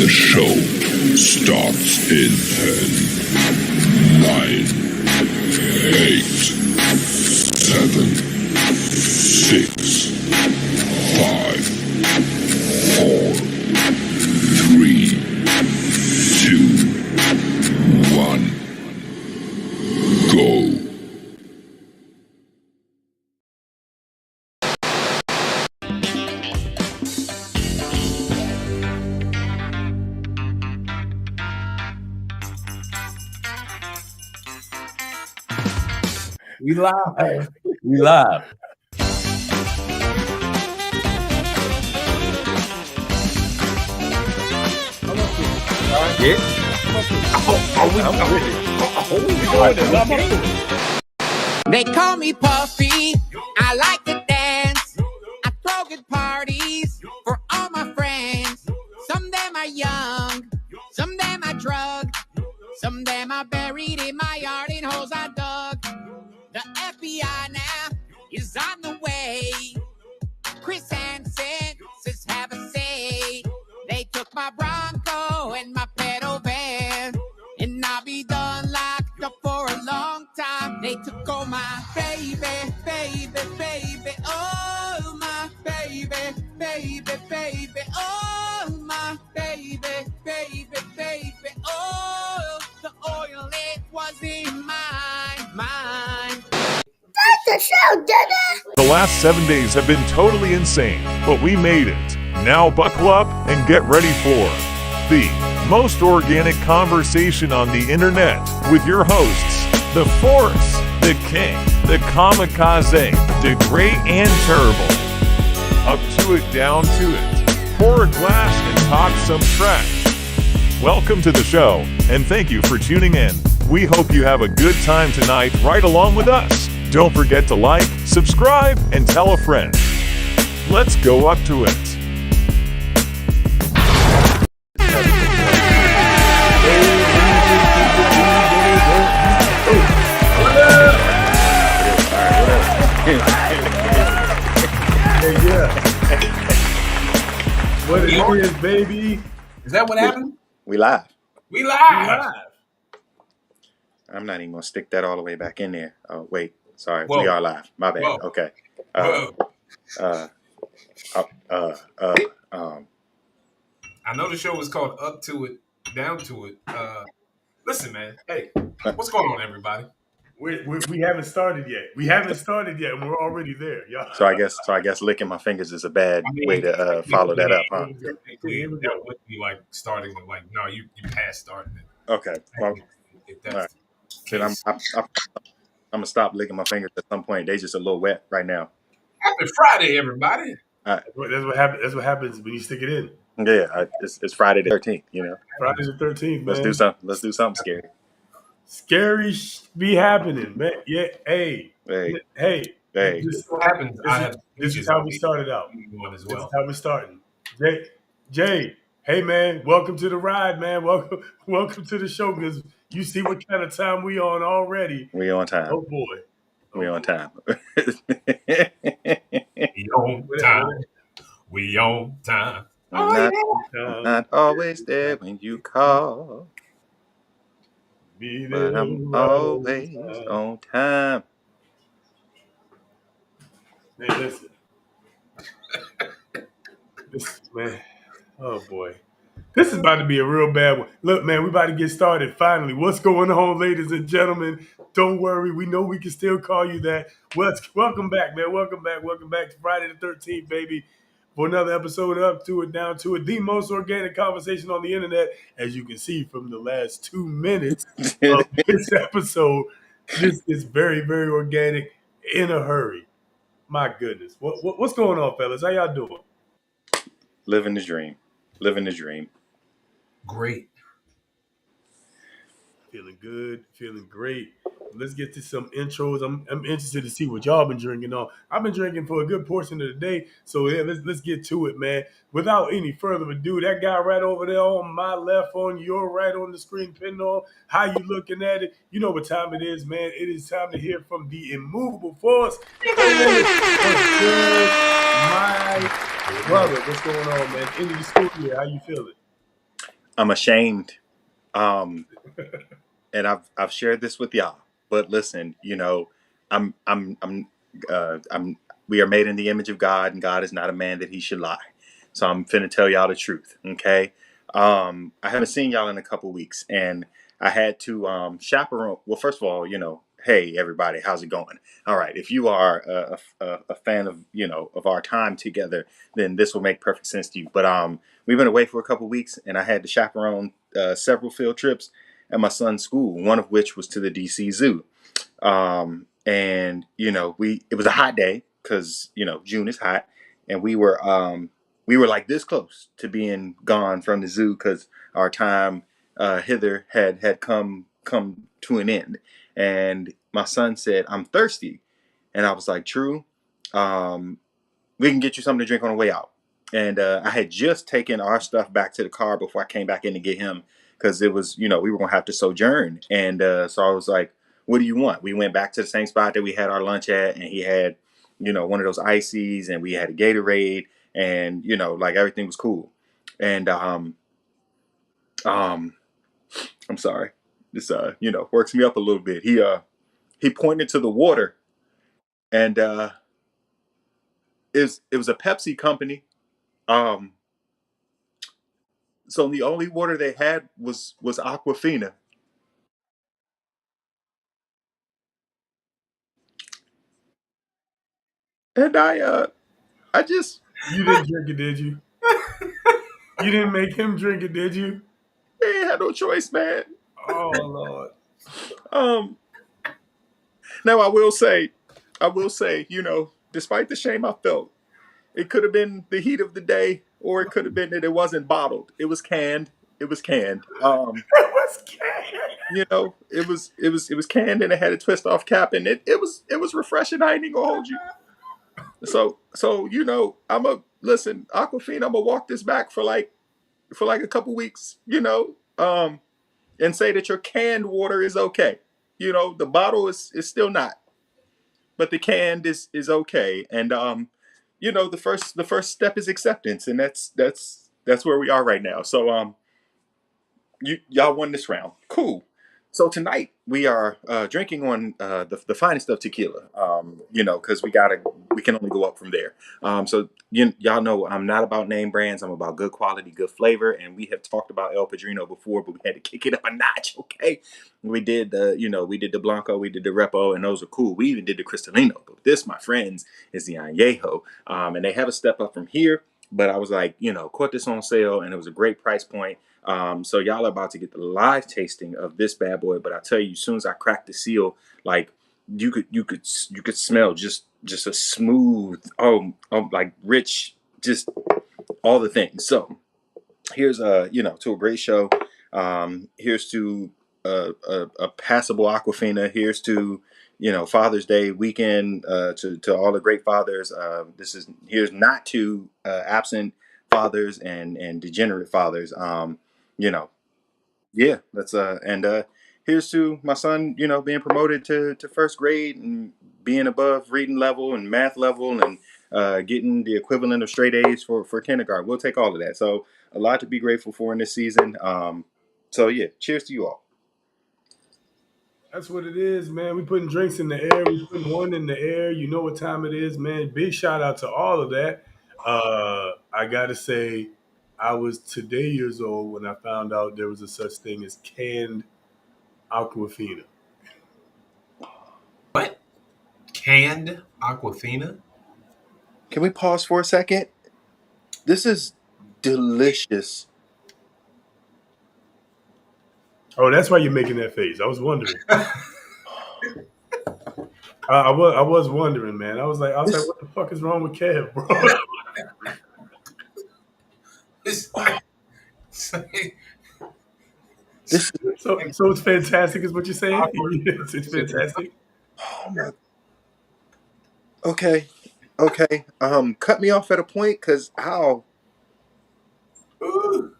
The show starts in 10, 9, 8, 7, 6, 5, 4, 3, 2, 1, go. We live. We live. Yeah. They call me Puffy. I like to dance. I throw good parties for all my friends. Some of them are young, some of them are drugged, some of them are buried in my yard in holes I dug. The FBI now is on the way. Chris Hansen says have a say. They took my Bronco and my pedal van, and I'll be done locked up for a long time. They took all my baby, oh my baby, oh my baby, oh, the oil it wasn't mine. That's the show, Dada! The last 7 days have been totally insane, but we made it. Now buckle up and get ready for the most organic conversation on the internet with your hosts, the Force, the King, the Kamikaze, the Great and Terrible. Up to it, down to it. Pour a glass and talk some trash. Welcome to the show, and thank you for tuning in. We hope you have a good time tonight right along with us. Don't forget to like, subscribe, and tell a friend. Let's go up to it. What it is, baby? Is that what happened? We live. We live. I'm not even gonna stick that all the way back in there. Oh wait, sorry, Whoa. we are live. My bad. Whoa. Okay. I know the show was called Up to It, Down to It. Listen, man. Hey, what's going on, everybody? We haven't started yet. And we're already there, y'all. So I guess licking my fingers is a bad way to follow that up, huh? That would be like starting with no, you passed starting it. Okay. Well, If that's all right. the Then case. I'm gonna stop licking my fingers at some point. They just a little wet right now. Happy Friday, everybody. That's what happens. That's what happens when you stick it in. Yeah, it's Friday the 13th. You know. Friday's the 13th, man. Let's do something scary. Scary be happening, man. Yeah. Hey. This is what happens. This is how we started out. As This well. is how we starting. Jay. Hey, man. Welcome to the ride, man. Welcome to the show. Because you see what kind of time we on already. We on time. Oh boy. We on time. We on time. We on time. Not always there when you call, but I'm always on time. Man, listen. Man. Oh boy. This is about to be a real bad one. Look, man, we about to get started finally. What's going on, ladies and gentlemen? Don't worry. We know we can still call you that. Welcome back, man. Welcome back to Friday the 13th, baby. For another episode of Up to It, Down to It, the most organic conversation on the internet. As you can see from the last 2 minutes of this episode, this is very, very organic, in a hurry. My goodness. What's going on, fellas? How y'all doing? Living the dream. Great. Feeling good, feeling great. Let's get to some intros. I'm interested to see what y'all been drinking on. I've been drinking for a good portion of the day, so yeah, let's get to it, man. Without any further ado, that guy right over there on my left, on your right on the screen, pinned on. How you looking at it? You know what time it is, man. It is time to hear from the immovable force. My brother, what's going on, man? End of the school year, how you feeling? I'm ashamed. Um, and I've shared this with y'all. But listen, I'm I'm I'm I'm we are made in the image of God, and God is not a man that he should lie. So I'm finna tell y'all the truth, okay? I haven't seen y'all in a couple weeks, and I had to chaperone. Well, first of all, hey everybody, how's it going? All right, if you are a fan of of our time together, then this will make perfect sense to you. But we've been away for a couple weeks, and I had to chaperone several field trips at my son's school, one of which was to the DC Zoo. And we it was a hot day because June is hot, and we were like this close to being gone from the zoo because our time hither had come to an end. And my son said, "I'm thirsty," and I was like, "True. Um, we can get you something to drink on the way out." And I had just taken our stuff back to the car before I came back in to get him because it was, we were going to have to sojourn. And so I was like, "What do you want?" We went back to the same spot that we had our lunch at, and he had, one of those ices, and we had a Gatorade, and, like everything was cool. And um, I'm sorry. This, works me up a little bit. He pointed to the water, and it was a Pepsi company. Um, So the only water they had was Aquafina. And I just You didn't drink it, did you? You didn't make him drink it, did you? ain't had no choice, man. Oh Lord. Um Now I will say, despite the shame I felt, it could have been the heat of the day, or it could have been that it wasn't bottled. It was canned. It was canned. That was gay. It was canned, and it had a twist off cap, and it was refreshing. I ain't even gonna hold you. So I'm a listen, Aquafina, I'm gonna walk this back for like a couple weeks, and say that your canned water is okay. The bottle is still not, but the canned is okay. And the first step is acceptance, and that's where we are right now. So y'all won this round. Cool. So tonight we are drinking on the finest of tequila. Because we can only go up from there. So y'all know I'm not about name brands. I'm about good quality, good flavor. And we have talked about El Padrino before, but we had to kick it up a notch. Okay, we did the Blanco, we did the Repo, and those are cool. We even did the Cristalino. But this, my friends, is the Añejo, and they have a step up from here. But I was like, caught this on sale, and it was a great price point. So y'all are about to get the live tasting of this bad boy. But I tell you, as soon as I cracked the seal, like you could smell just a smooth, like rich, just all the things. So here's to a great show. Here's to a passable Aquafina. Here's to Father's Day weekend, to all the great fathers. Here's not to absent fathers and degenerate fathers. Yeah, that's and here's to my son, being promoted to first grade and being above reading level and math level, and getting the equivalent of straight A's for kindergarten. We'll take all of that. So a lot to be grateful for in this season. So yeah, cheers to you all. That's what it is, man. We putting drinks in the air. We putting one in the air. You know what time it is, man. Big shout out to all of that. I gotta say, I was today years old when I found out there was a such thing as canned Aquafina. What? Canned Aquafina? Can we pause for a second? This is delicious. Oh, that's why you're making that face. I was wondering. I was wondering, man. I was like, This what the fuck is wrong with Kev, bro? It's like, it's like, this is So it's fantastic, is what you're saying? awkward. It's fantastic. oh my okay. Okay. Cut me off at a point because Ooh.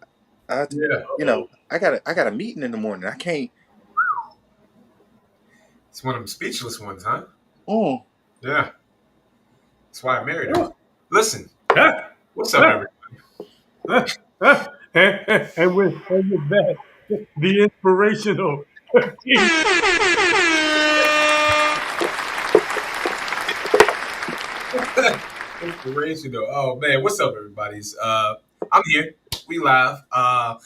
I Yeah. I got a meeting in the morning. I can't. It's one of them speechless ones, huh? Oh, Yeah. That's why I married her. Listen, Ah, what's up, ah, everybody? ah, ah. and with that, the inspirational. Inspirational. Oh man, what's up, everybody's? I'm here. We live. How's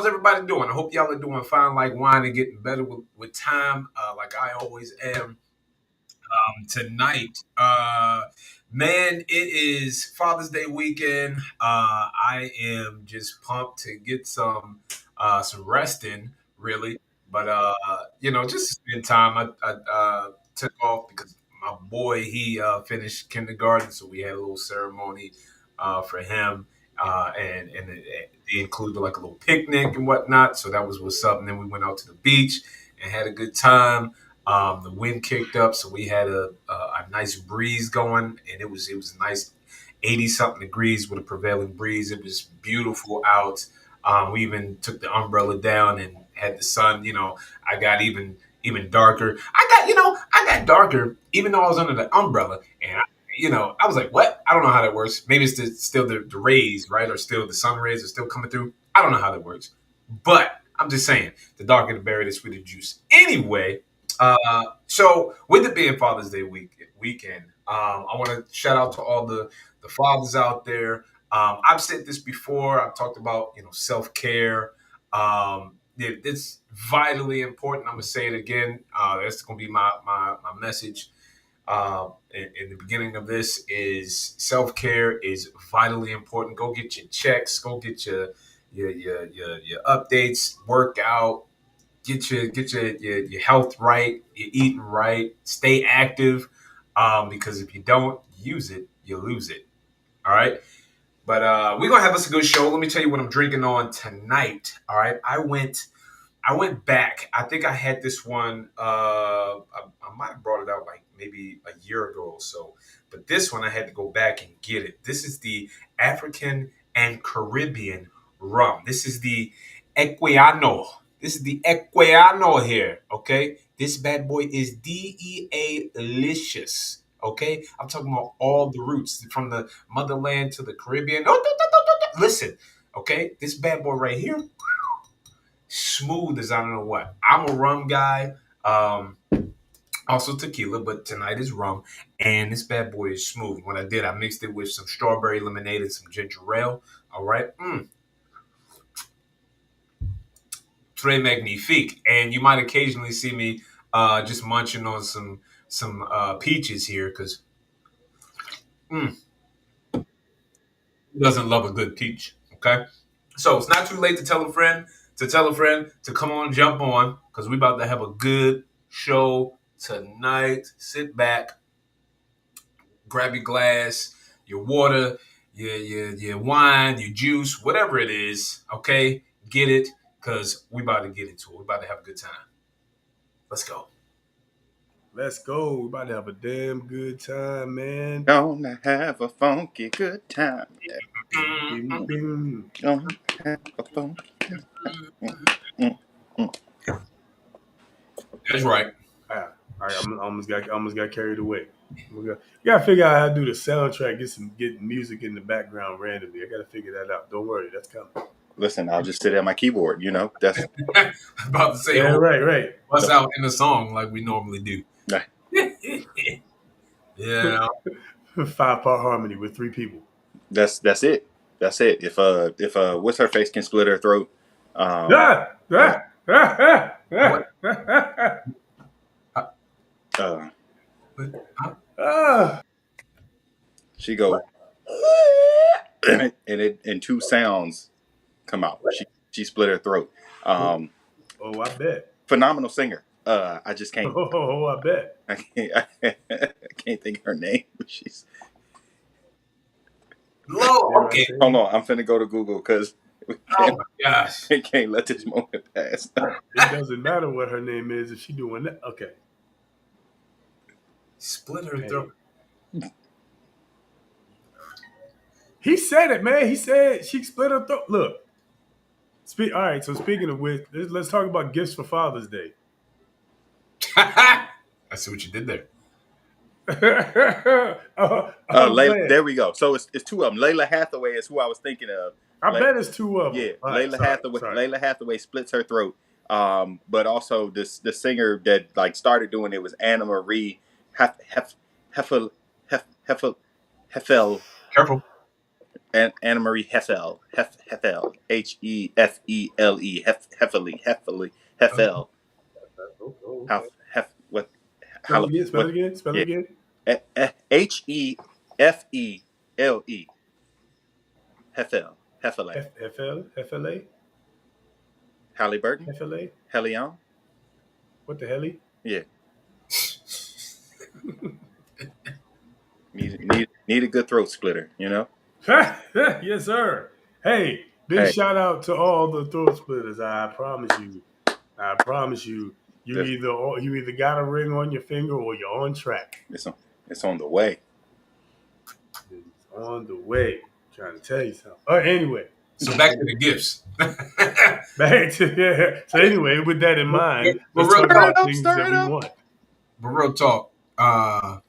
everybody doing? I hope y'all are doing fine, like wine, and getting better with time, like I always am. Tonight. Man, it is Father's Day weekend. I am just pumped to get some rest in, really. But just to spend time. I took off because my boy he finished kindergarten, so we had a little ceremony for him, and they included like a little picnic and whatnot. So that was what's up. And then we went out to the beach and had a good time. The wind kicked up, so we had a nice breeze going, and it was a nice 80 something degrees with a prevailing breeze. It was beautiful out. We even took the umbrella down and had the sun. I got even darker. I got darker even though I was under the umbrella, and I was like, what? I don't know how that works. Maybe it's still the rays, right? Or still the sun rays are still coming through. I don't know how that works, but I'm just saying, the darker the berry, the sweeter the juice. Anyway, so with it being Father's Day weekend, I want to shout out to all the fathers out there. I've said this before. I've talked about self care. It's vitally important. I'm gonna say it again. That's gonna be my message. In the beginning of this is self care is vitally important. Go get your checks. Go get your updates. Work out, get your health right, you're eating right, stay active, because if you don't use it, you lose it. All right. But we're gonna have us a good show. Let me tell you what I'm drinking on tonight. All right. I went back. I think I had this one. I might have brought it out like maybe a year ago or so. But this one I had to go back and get it. This is the African and Caribbean rum. This is the Equiano. This is the Equiano here. Okay, this bad boy is DEA delicious. Okay, I'm talking about all the roots from the motherland to the Caribbean. Oh, listen. Okay, this bad boy right here, smooth as I don't know what. I'm a rum guy. Also tequila, but tonight is rum, and this bad boy is smooth. What I did, I mixed it with some strawberry lemonade and some ginger ale. All right, très magnifique. And you might occasionally see me just munching on some peaches here, because who doesn't love a good peach? Okay. So it's not too late to tell a friend, to come on, jump on, because we about to have a good show tonight. Sit back, grab your glass, your water, your wine, your juice, whatever it is. Okay, get it, because we about to get into it. We about to have a good time. Let's go. Let's go. We're about to have a damn good time, man. Gonna have a funky good time. Bing, bing. Gonna have a funky good time. That's right. I almost got carried away. You gotta figure out how to do the soundtrack. Get music in the background randomly. I gotta figure that out. Don't worry, that's coming. Listen, I'll just sit at my keyboard. That's About to say, Yeah, right. Bust out in the song like we normally do. right. Yeah. 5-part harmony with 3 people. That's it. That's it. If what's her face can split her throat. She go and 2 sounds come out. She split her throat. Oh, I bet. Phenomenal singer. I just can't. Oh, I bet. I can't think of her name. She's. Low. Okay. Hold on, I'm finna go to Google because Oh my gosh. we can't let this moment pass. It doesn't matter what her name is if she doing that. Okay. Split her throat. He said it, man. He said she split her throat. Look. All right. So speaking of which, let's talk about gifts for Father's Day. I see what you did there. Layla, there we go. So it's 2 of them. Layla Hathaway is who I was thinking of. I bet it's two of them. Yeah, All right, sorry. Layla Hathaway splits her throat. But also the singer that like started doing it was Anna Marie Heffel Heffel Heffel Careful. and Anna Marie Heffel Heffel Heffel Heffel what Spell it again. Spell it again. Spell it again. Heffele Heffel Heffele FLA. Halliburton FLA. Helion. What the hell? Yeah. need a good throat splitter, you know? Yes, sir. Hey, big shout out to all the throat splitters. I promise you. You either got a ring on your finger or you're on track. It's on the way. It's on the way. I'm trying to tell you something. Anyway. So back to the gifts. So anyway, with that in mind, let's talk about things that we want. But real talk, can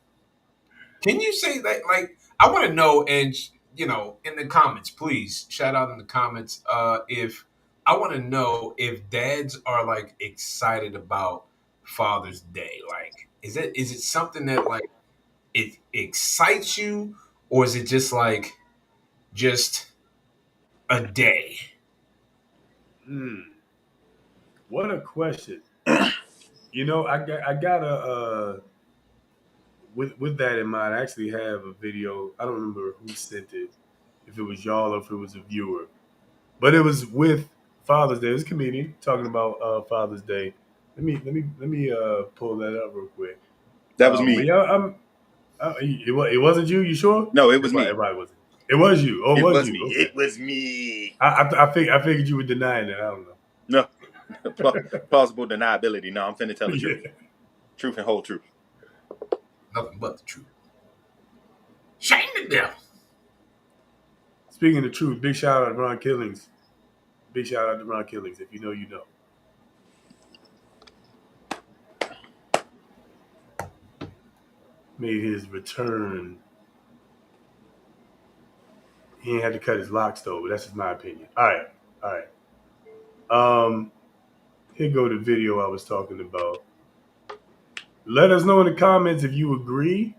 you say that? Like, I want to know, and in the comments, please shout out in the comments. If I want to know if dads are like excited about Father's Day, like, is it something that like it excites you, or is it just like a day? What a question. I got a with that in mind. I actually have a video. I don't remember who sent it, if it was y'all or if it was a viewer, but it was with Father's Day. It was a comedian talking about Father's Day. Let me pull that up real quick. That was me. But yeah, it wasn't you. You sure? No, it was me. Everybody wasn't. It was you. Oh, it was you. Me. Okay. It was me. I figured you were denying that. I don't know. No. Plausible deniability. No, I'm finna tell the truth. Truth and whole truth. Nothing but the truth. Shame the devil. Speaking of truth, big shout out to Ron Killings. Big shout out to Ron Killings. If you know, you know. Made his return. He ain't had to cut his locks though, but that's just my opinion. All right. Here go the video I was talking about. Let us know in the comments if you agree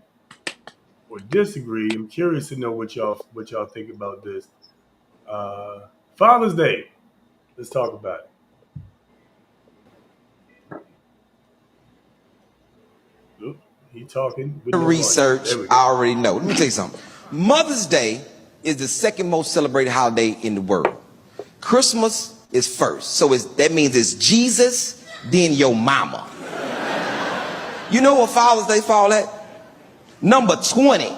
or disagree. I'm curious to know what y'all think about this. Father's Day. Let's talk about it. Oop, he talking. The research, I already know. Let me tell you something. Mother's Day is the second most celebrated holiday in the world. Christmas is first. So that means it's Jesus, then your mama. You know what Father's Day fall at? Number 20.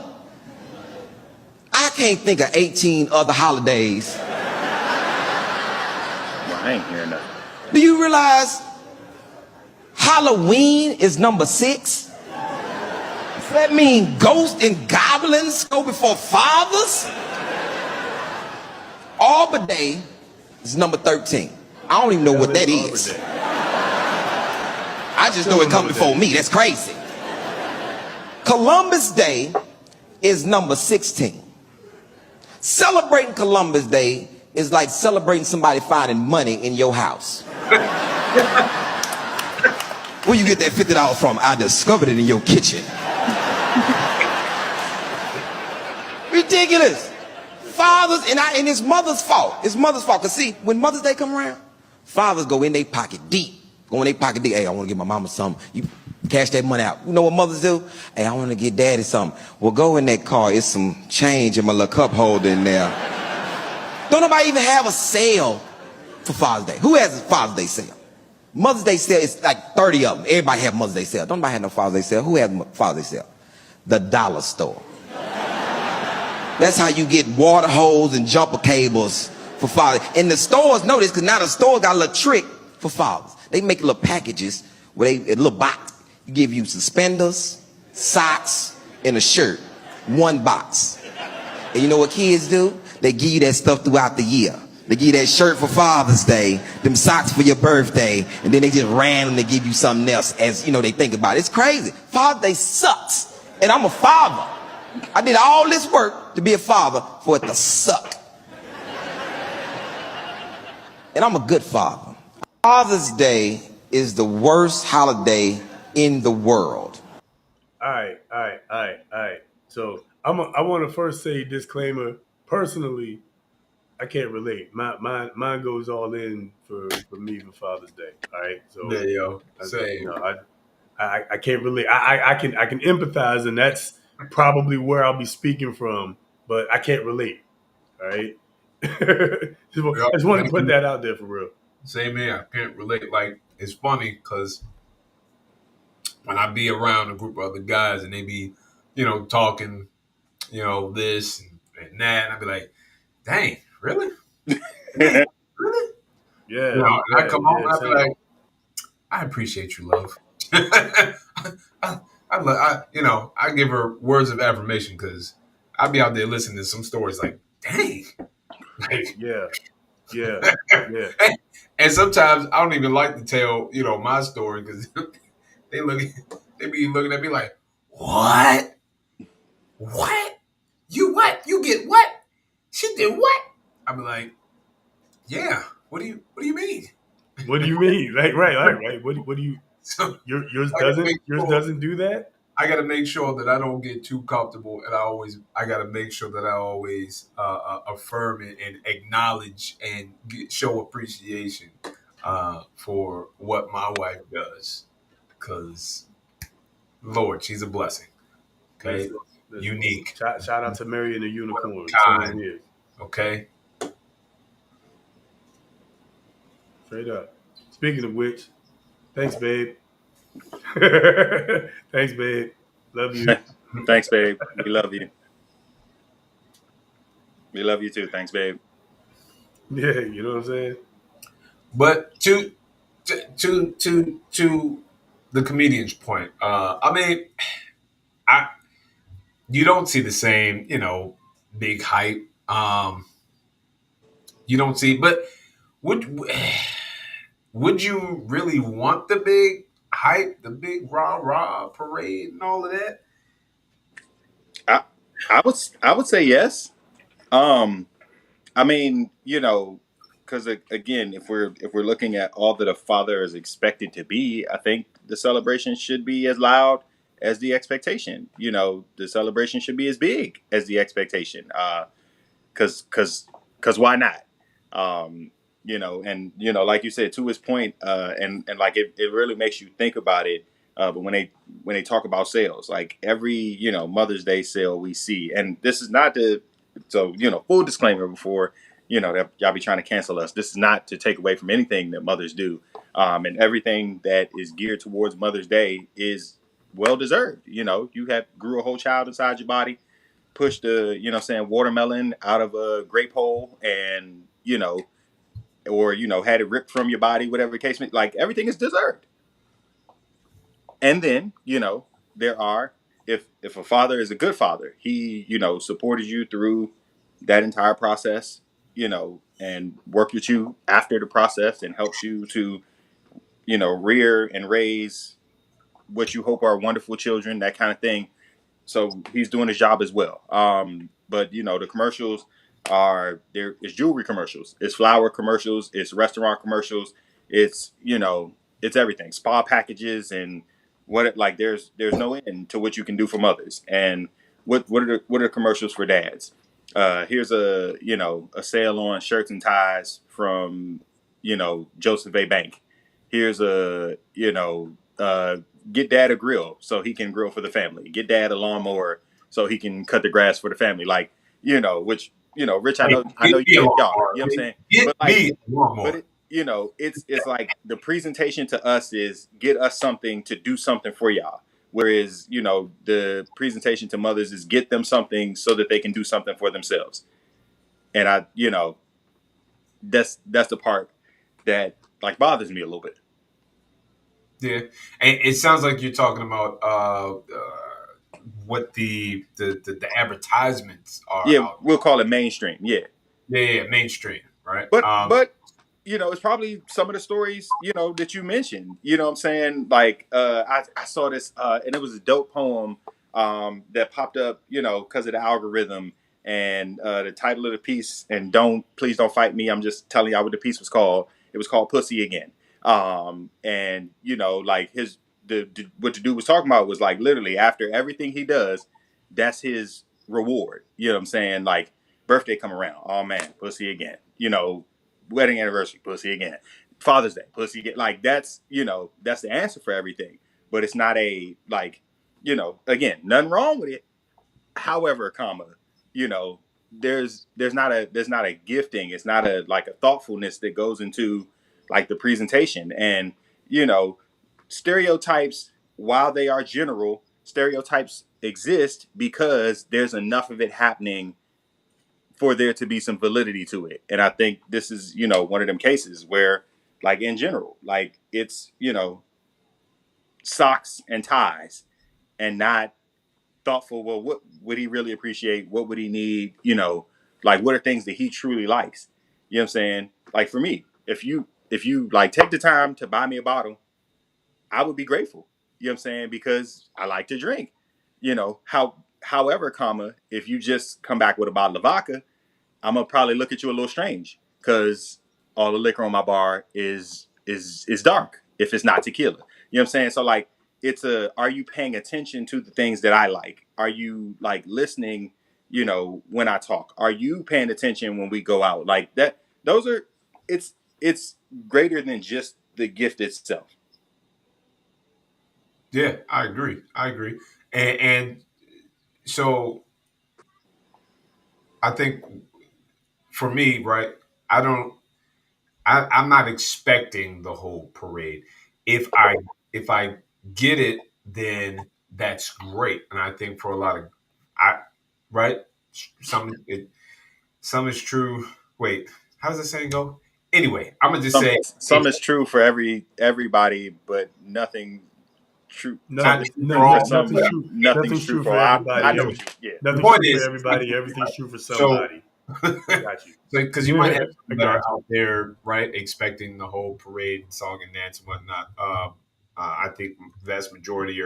I can't think of 18 other holidays. Well, I ain't hearing nothing. Do you realize Halloween is number 6? Does that mean ghosts and goblins go before fathers? Arbor Day is number 13. I don't even know what that is. I just know it comes before me. That's crazy. Columbus Day is number 16. Celebrating Columbus Day is like celebrating somebody finding money in your house. Where you get that $50 from? I discovered it in your kitchen. Ridiculous. Fathers, and it's mother's fault. It's mother's fault. Because see, when Mother's Day come around, fathers go in their pocket deep. Go in their pocket deep. Hey, I want to give my mama something. You cash that money out. You know what mothers do? Hey, I want to get daddy something. Well, go in that car. It's some change in my little cup holder in there. Don't nobody even have a sale for Father's Day. Who has a Father's Day sale? Mother's Day sale is like 30 of them. Everybody have Mother's Day sale. Don't nobody have no Father's Day sale. Who has Father's Day sale? The dollar store. That's how you get water hose and jumper cables for fathers. And the stores know this because now the store got a little trick for fathers. They make little packages where a little box. You give you suspenders, socks, and a shirt. One box. And you know what kids do? They give you that stuff throughout the year. They give you that shirt for Father's Day, them socks for your birthday, and then they just randomly give you something else as, they think about it. It's crazy. Father's Day sucks. And I'm a father. I did all this work to be a father for it to suck. and I'm a good father. Father's Day is the worst holiday in the world. All right, all right, all right, all right. So I want to first say disclaimer. Personally, I can't relate. Mine goes all in for me for Father's Day. All right, so There, yo. you Same. know I can't relate. I can empathize, and that's probably where I'll be speaking from, but I can't relate. All right, I Yup, just wanted to thank put you. that out there for real. Same here. I can't relate. Like, it's funny because when I be around a group of other guys and they be, talking, this and that, and I be like, dang, really? Dang, really? Yeah, And I yeah, come home yeah. and I be Same. like, I appreciate you, love. I, I give her words of affirmation because I be out there listening to some stories like, dang, like, Yeah, yeah, yeah. and sometimes I don't even like to tell, my story because they look, they be looking at me like, what? What? You what? You get what? She did what? I be like, yeah. What do you mean? What do you mean? Like, right. What do you? So Yours I gotta doesn't make yours sure doesn't do that. I got to make sure that I don't get too comfortable, and I got to make sure that I always affirm it and acknowledge and show appreciation for what my wife does, because Lord, she's a blessing. Okay, Listen, listen. unique, Shout out to Mary and the one of Unicorn. a Same kind. here. Okay, Straight up. Speaking of which, thanks, babe. Thanks, babe. Love you. Thanks, babe. We love you. We love you too. Thanks, babe. Yeah, you know what I'm saying? but to the comedian's point, I mean, I you don't see the same, big hype. You don't see, but would would you really want the big hype, the big rah rah parade, and all of that? I I would say yes. Um, I mean, because again, if we're looking at all that a father is expected to be, I think the celebration should be as loud as the expectation. The celebration should be as big as the expectation. Because why not? Um, and like you said, to his point, and like it really makes you think about it. But when they talk about sales, like every Mother's Day sale we see, and this is not to so full disclaimer before that y'all be trying to cancel us. This is not to take away from anything that mothers do, and everything that is geared towards Mother's Day is well deserved. You have grew a whole child inside your body, pushed a watermelon out of a grape hole, and or had it ripped from your body, whatever the case may, like everything is deserved. And then there are, if a father is a good father, he supported you through that entire process, and worked with you after the process and helps you to rear and raise what you hope are wonderful children, that kind of thing. So he's doing his job as well. But the commercials are there. It's jewelry commercials, it's flower commercials, it's restaurant commercials, it's everything. Spa packages and like there's no end to what you can do for mothers. And what are the commercials for dads? Here's a sale on shirts and ties from Joseph A. Bank. Here's get dad a grill so he can grill for the family. Get dad a lawnmower so he can cut the grass for the family. Like, which, Rich, I Like, know get you me a get y'all. lawnmower. You know what I'm saying? Get But like, me a but lawnmower. it's like the presentation to us is get us something to do something for y'all. Whereas, the presentation to mothers is get them something so that they can do something for themselves. And that's the part that like bothers me a little bit. Yeah, and it sounds like you're talking about what the advertisements are Yeah, out. we'll call it mainstream. Yeah. Yeah, mainstream, right? But it's probably some of the stories that you mentioned. You know what I'm saying? Like I saw this and it was a dope poem that popped up because of the algorithm, And the title of the piece, and please don't fight me, I'm just telling y'all what the piece was called. It was called Pussy Again. And you know, like what the dude was talking about was like literally after everything he does, that's his reward. You know what I'm saying? Like birthday come around, oh man, pussy again. You know, wedding anniversary, pussy again. Father's Day, pussy again. Like that's, you know, that's the answer for everything. But it's not a like, you know, again, nothing wrong with it. However, comma, you know, there's not a gifting. It's not a like a thoughtfulness that goes into like the presentation. And you know, stereotypes, while they are general, stereotypes exist because there's enough of it happening for there to be some validity to it. And I think this is, you know, one of them cases where, like in general, like it's, you know, socks and ties and not thoughtful. Well, what would he really appreciate? What would he need? You know, like what are things that he truly likes? You know what I'm saying? Like for me, if you like take the time to buy me a bottle, I would be grateful. You know what I'm saying? Because I like to drink. You know, however, comma, if you just come back with a bottle of vodka, I'm gonna probably look at you a little strange because all the liquor on my bar is dark if it's not tequila. You know what I'm saying? So like are you paying attention to the things that I like? Are you like listening, you know, when I talk? Are you paying attention when we go out? Like that those are it's greater than just the gift itself. Yeah, I agree. And so I think for me, right, I don't I'm not expecting the whole parade. If I get it, then that's great. And I think for a lot of I right, some is true. Wait, how does the saying go? Anyway, I'm gonna just Some say some is true for everybody, but nothing true. No, not Something's true true for no, for all. some, nothing's but true. nothing's Nothing's true true for for all. I I everybody. know know. what you. Yeah. The Nothing's point true for is, everybody. Everything's true for so somebody. I got you. because you might have I people that got are you. out there, right, expecting the whole parade, song and dance and whatnot. I think the vast majority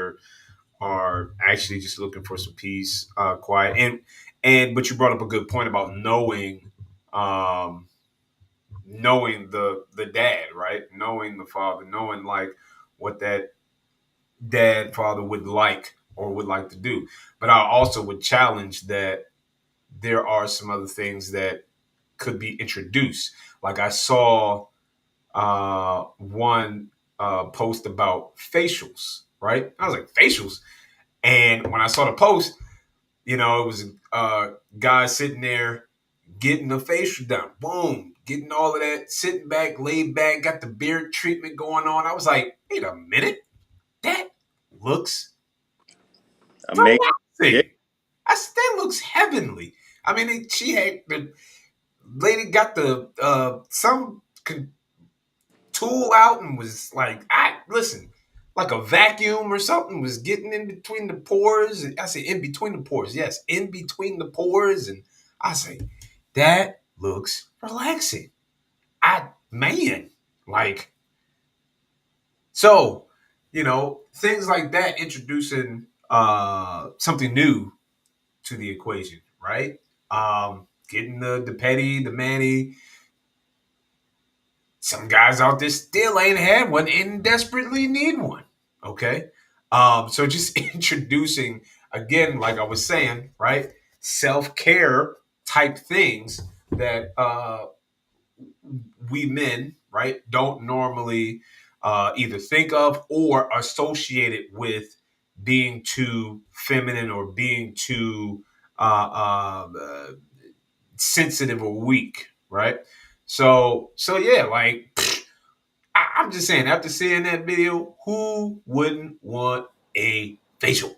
are actually just looking for some peace, quiet, and but you brought up a good point about um, knowing the dad, right, knowing the father, knowing like what that dad father would like or would like to do. But I also would challenge that there are some other things that could be introduced. Like I saw one post about facials, right? I was like, facials. And when I saw the post, you know, it was a guy sitting there getting the facial done. Boom. Getting all of that, sitting back, laid back, got the beard treatment going on. I was like, wait a minute. That looks Amazing. Yeah. relaxing. I said, that looks heavenly. I mean, she had the lady got the some tool out and was like, I listen, like a vacuum or something was getting in between the pores. And I say in between the pores, yes, in between the pores. And I say, that looks relaxing. Man, like so, you know, things like that introducing something new to the equation, right? Getting the petty, the manny. Some guys out there still ain't had one and desperately need one. Okay. So just introducing again, like I was saying, right? Self-care type things that we men, right, don't normally either think of or associate it with being too feminine or being too sensitive or weak, right? So yeah, like I'm just saying, after seeing that video, who wouldn't want a facial?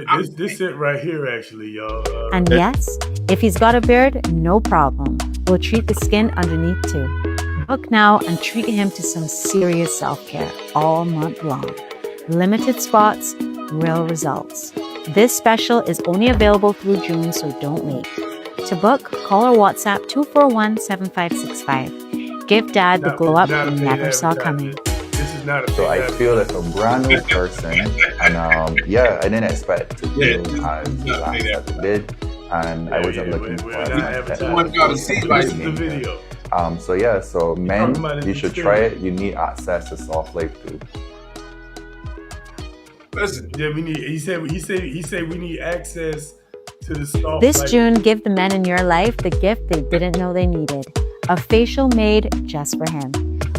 I'm This it right here, actually, y'all. And yes, if he's got a beard, no problem. We'll treat the skin underneath too. Book now and treat him to some serious self-care all month long. Limited spots, real results. This special is only available through June, so don't wait. To book, call or WhatsApp 241-7565. Give Dad the glow up he never saw coming. This is not a So I feel like a brand new person, and yeah, I didn't expect to do as last as it did. and I wasn't looking we're for a not man that I want advertising. y'all to was see, going to like, This be is the paying me. video. So men, Talking about his you should try experience. it. You need access to soft life too. listen, Yeah, we need. He said we need access to the soft. This life. June, give the men in your life the gift they didn't know they needed. A facial made just for him.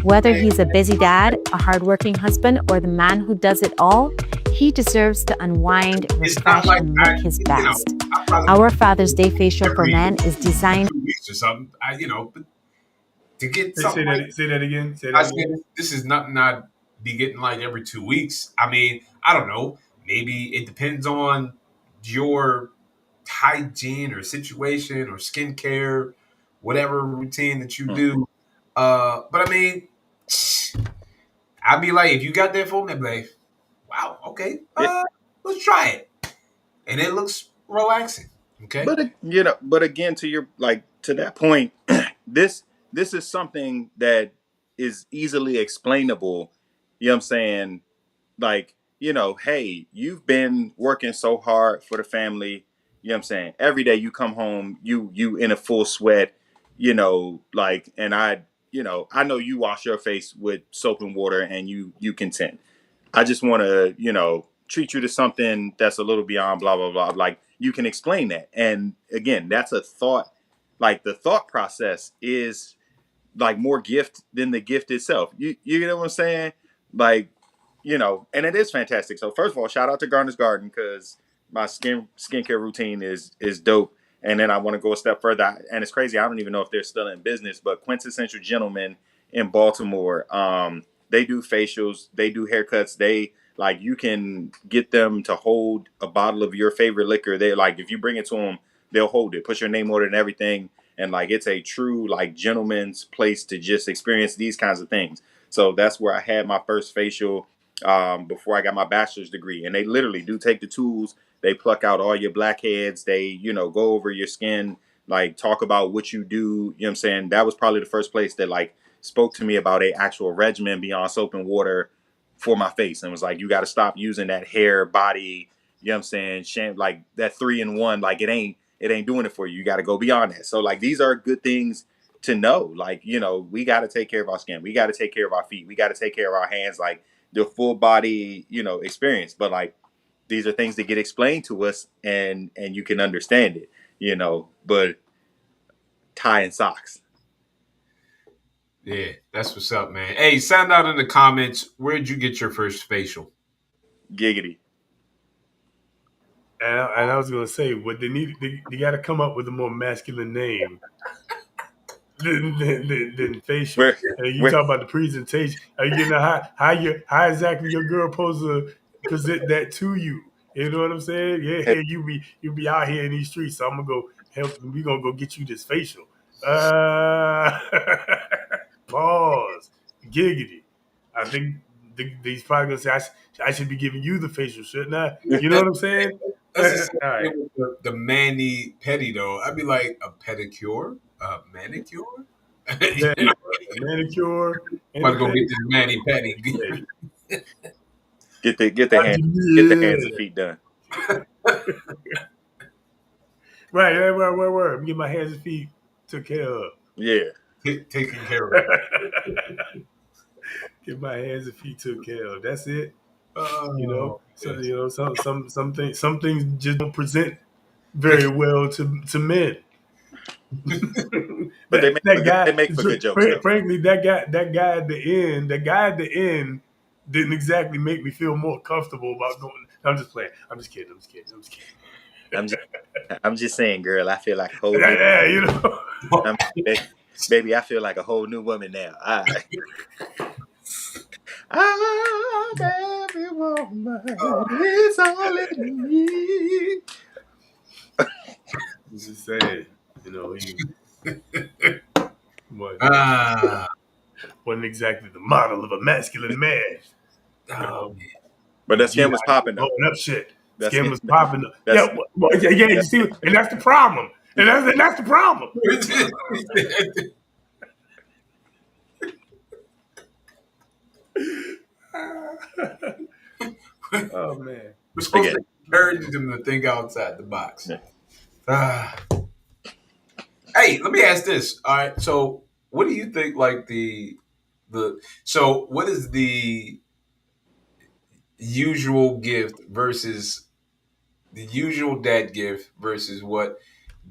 Whether he's a busy dad, a hardworking husband, or the man who does it all, he deserves to unwind, it's not refresh, like and look his best. I probably Our Father's Day facial for every men is designed 2 weeks or something. But to get Hey, something like say that again. Say I that said, again. this is nothing I'd be getting like every 2 weeks. I mean, I don't know. Maybe it depends on your hygiene or situation or skincare, whatever routine that you do. But I mean, I'd be like, if you got that for me, I'd be like, wow, okay, It, let's try it. And it looks relaxing. Okay. but again, to your like to that point, this is something that is easily explainable. You know what I'm saying? Like, hey, you've been working so hard for the family. You know what I'm saying? Every day you come home, you in a full sweat. Like, and I know you wash your face with soap and water, and you content. I just want to, treat you to something that's a little beyond blah, blah, blah. Like, you can explain that. And again, that's a thought. Like, the thought process is like more gift than the gift itself. You know what I'm saying? Like, and it is fantastic. So first of all, shout out to Garner's Garden, because my skincare routine is dope. And then I want to go a step further. And it's crazy. I don't even know if they're still in business, but Quintessential Gentlemen in Baltimore, they do facials, they do haircuts. They like, you can get them to hold a bottle of your favorite liquor. They like, if you bring it to them, they'll hold it, put your name on it and everything. And like, it's a true like gentleman's place to just experience these kinds of things. So that's where I had my first facial before I got my bachelor's degree. And they literally do take the tools. They pluck out all your blackheads. They, go over your skin, like talk about what you do. You know what I'm saying? That was probably the first place that like spoke to me about a actual regimen beyond soap and water for my face. And was like, you got to stop using that hair, body, you know what I'm saying? Shame, like that 3-in-1, like it ain't doing it for you. You got to go beyond that. So like, these are good things to know. Like, we got to take care of our skin. We got to take care of our feet. We got to take care of our hands. Like, the full body, experience. But like, these are things that get explained to us, and you can understand it, but tie and socks. Yeah, that's what's up, man. Hey, sound out in the comments. Where'd you get your first facial? Giggity. And I was gonna say, what they got to come up with a more masculine name than facial. Where And you where talk about the presentation. How exactly your girl supposed to present that to you? You know what I'm saying? Yeah, hey, you be out here in these streets, so I'm gonna go help. We gonna go get you this facial. Uh, pause. Giggity. I think these probably gonna say I should be giving you the facial, shouldn't I? You know what I'm saying? That's the All same right. thing with the mani pedi though. I'd be like, a pedicure, a manicure. Yeah, You know, a manicure I'm and a about to go get this pedicure. mani pedi. get the hands and feet done. Right. Get my hands and feet took care of. Yeah. Taking care of. Get my hands and feet took care of. That's it. Oh, So yes. some things just don't present very well to men. But that they guy, make for good jokes though. frankly, that guy at the end didn't exactly make me feel more comfortable about going. I'm just playing. I'm just kidding. I'm just I'm just saying, girl, I feel like a whole new Yeah. I'm, baby, I feel like a whole new woman now. I'm every woman is all it needs. Just saying, he Ah, wasn't exactly the model of a masculine man. You oh know, man. But that G.I. skin was popping though. blowing up shit. That Skin skin was popping. that's Yeah, yeah. You see, and that's the problem. And that's the problem. Oh man. We're supposed again. to encourage them to think outside the box. Yeah. Ah. Hey, let me ask this. All right, so what do you think? Like what is the usual gift versus the usual dad gift versus what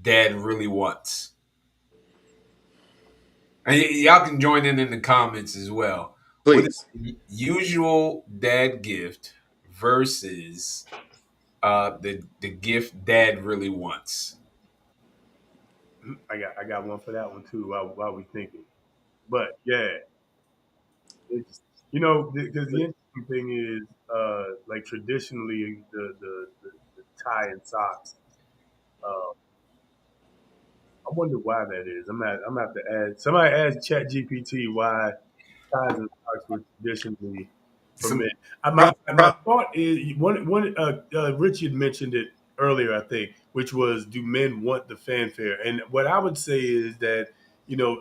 dad really wants? And y'all can join in the comments as well. What is Please. the usual dad gift versus the gift dad really wants? I got one for that one too. While we thinking, but yeah, it's, because the interesting thing is, like traditionally, the tie and socks. Uh, I wonder why that is. I'm gonna have to add. Somebody ask ChatGPT why ties and socks were traditionally for men. Some My thought is one. Richard mentioned it earlier, I think, which was, do men want the fanfare? And what I would say is that,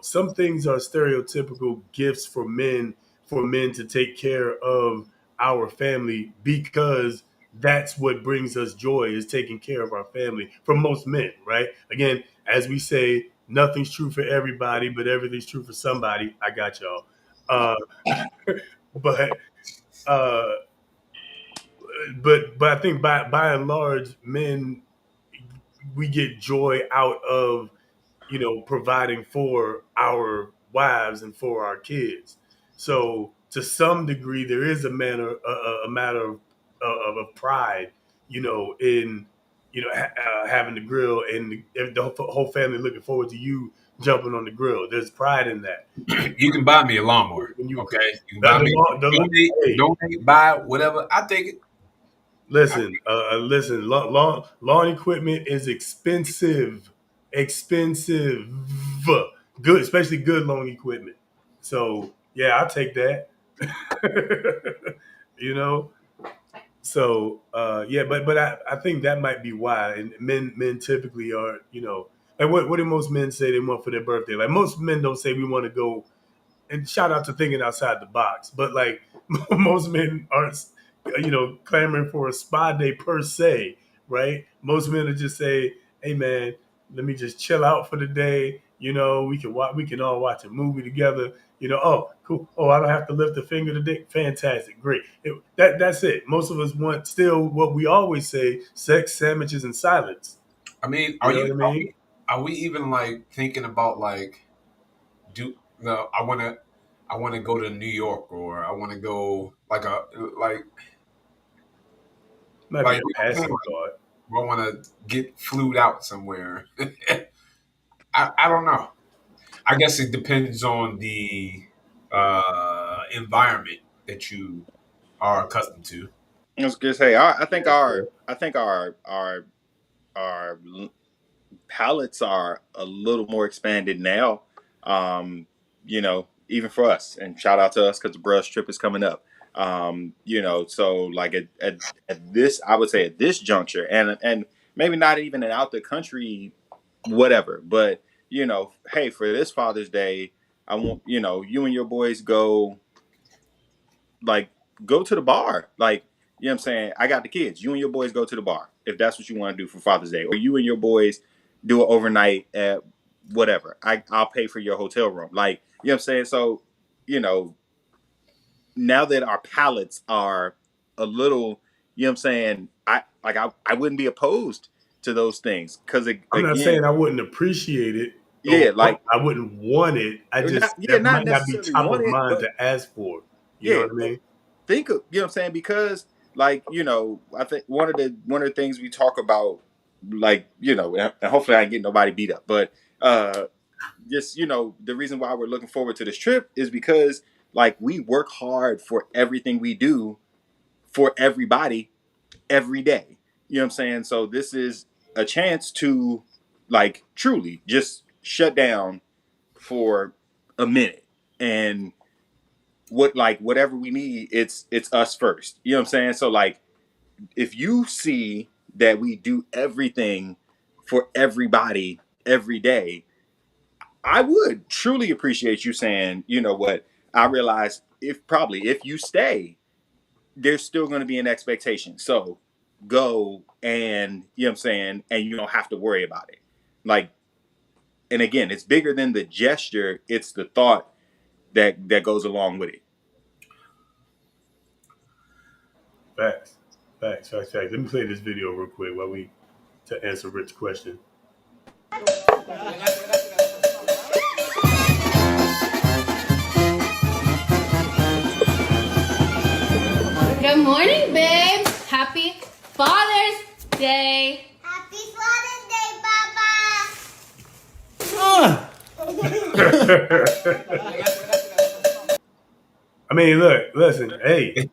some things are stereotypical gifts for men to take care of our family, because that's what brings us joy, is taking care of our family, for most men, right? Again, as we say, nothing's true for everybody, but everything's true for somebody. I got y'all. Uh, but uh, but I think by and large, men, we get joy out of, providing for our wives and for our kids. So to some degree, there is a matter of pride, in, having the grill, and the whole family looking forward to you jumping on the grill. There's pride in that. you can buy me a lawnmower. When you Okay, you can the, buy me the, the, hey, donate, buy whatever. I take it. listen. Lawn equipment is expensive, expensive. Good, especially good lawn equipment. So yeah, I'll take that. you know. So yeah, but I think that might be why. And men typically are, like what do most men say they want for their birthday? Like most men don't say we want to go, and shout out to thinking outside the box. But like most men aren't, clamoring for a spa day per se, right? Most men will just say, "Hey, man, let me just chill out for the day. We can all watch a movie together. Oh, cool. Oh, I don't have to lift a finger today. Fantastic, great. That's it. Most of us want still what we always say: sex, sandwiches, and silence. I mean, You know what I mean? are we even like thinking about like do no? I want to go to New York, or I want to go like Might be like a passing thought. I want to get flued out somewhere. I don't know. I guess it depends on the environment that you are accustomed to. I was gonna say, I think That's fair. our palettes are a little more expanded now. Even for us, and shout out to us because the brush trip is coming up. So like at this, I would say at this juncture, and maybe not even an out the country, whatever, but hey, for this Father's Day, I want you and your boys like go to the bar. Like, what I'm saying? I got the kids. You and your boys go to the bar if that's what you want to do for Father's Day. Or you and your boys do it overnight at whatever. I'll pay for your hotel room. Like, what I'm saying? So, you know, now that our palates are a little, what I'm saying, I wouldn't be opposed to those things. Cause I'm not again, saying I wouldn't appreciate it, yeah, like I wouldn't want it. I not just, yeah, that not might not be necessarily top want of it, mind but to ask for. You know yeah, what I but mean? think of what I'm saying, because like I think one of the things we talk about, like and hopefully I ain't getting nobody beat up, but uh just the reason why we're looking forward to this trip is because like we work hard for everything we do for everybody every day. You know what I'm saying? So this is a chance to like truly just shut down for a minute, and whatever we need, it's us first. You know what I'm saying? So like if you see that we do everything for everybody every day, I would truly appreciate you saying, you know what, I realize if you stay, there's still going to be an expectation. So go and you know what I'm saying, and you don't have to worry about it. Like, and again, it's bigger than the gesture, it's the thought that goes along with it. Facts. Facts. Let me play this video real quick while we to answer Rick's question. Good morning, babe. Happy Father's Day. Happy Father's Day, Papa. I mean, look, listen, hey.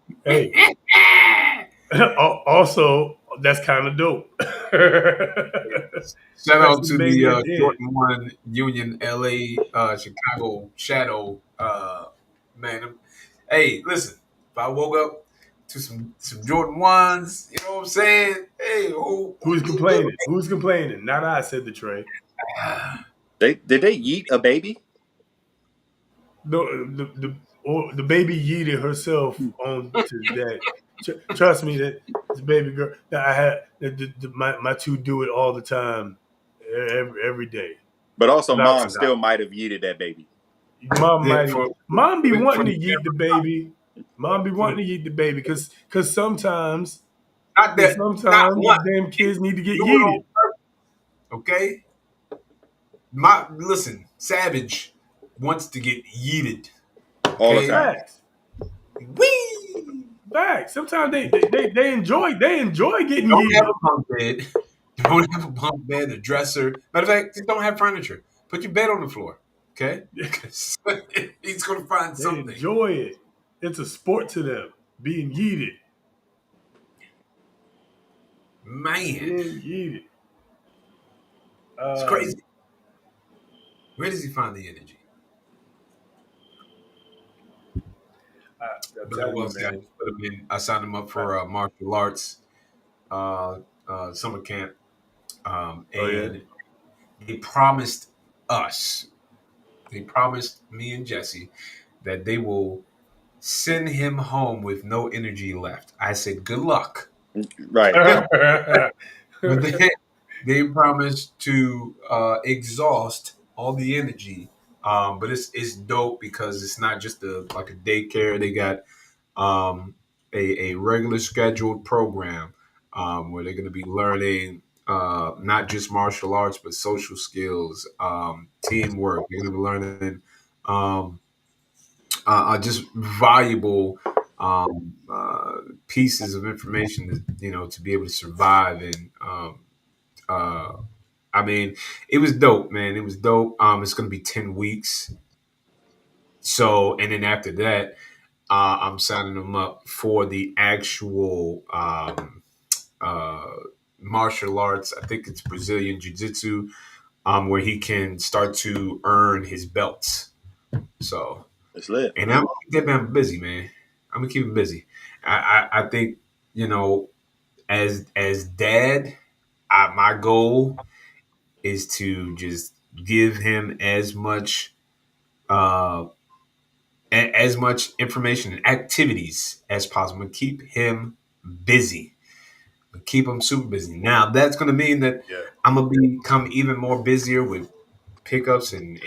Also, that's kind of dope. Shout out Especially the to baby at the the end. Jordan 1 Union LA Chicago Shadow man. Hey, listen, if I woke up to some Jordan 1s, you know what I'm saying? Hey, Who's complaining? Who's complaining? Not I, said the Trey. Did they eat a baby? No, the baby yeeted herself onto that. Trust me, that the baby girl that I had, my two do it all the time, every day, But also, without mom a doubt. still might have yeeted that baby. yeah, for Mom be for wanting to the yeet the baby. Mom be for the, wanting to yeet the baby because sometimes not that not the one. damn kids need to get Do it on yeeted. purpose, okay? My listen, Savage wants to get yeeted. All the Okay, time. Facts, wee. facts. Sometimes they enjoy getting Don't have yeeted. a bunk bed. Don't have a bunk bed, a dresser. Matter of fact, just don't have furniture. Put your bed on the floor. Okay, 'cause he's gonna find They something. enjoy it. It's a sport to them. Being yeeted. Man, Being yeeted. it's Um, crazy. Where does he find the energy? I'm But I telling will you, say, I man. just put him in. I signed him up for martial arts summer camp, Oh yeah. and they promised us. They promised me and Jesse that they will send him home with no energy left. I said, good luck. Right. But they promised to exhaust all the energy. But it's dope because it's not just like a daycare. They got a regular scheduled program where they're going to be learning not just martial arts but social skills, teamwork. They're going to be learning um, just valuable pieces of information, to be able to survive. And uh, I mean, it was dope, man. It was dope. It's going to be 10 weeks. So, and then after that, I'm signing them up for the actual uh, martial arts. I think it's Brazilian Jiu Jitsu, where he can start to earn his belts. So, It's lit. and I'm gonna keep that man busy, man. I'm gonna keep him busy. I think you know, as dad, my goal is to just give him uh, as much information and activities as possible. Keep him busy. Keep him super busy. Now that's going to mean that Yeah. I'm gonna become even more busier with pickups and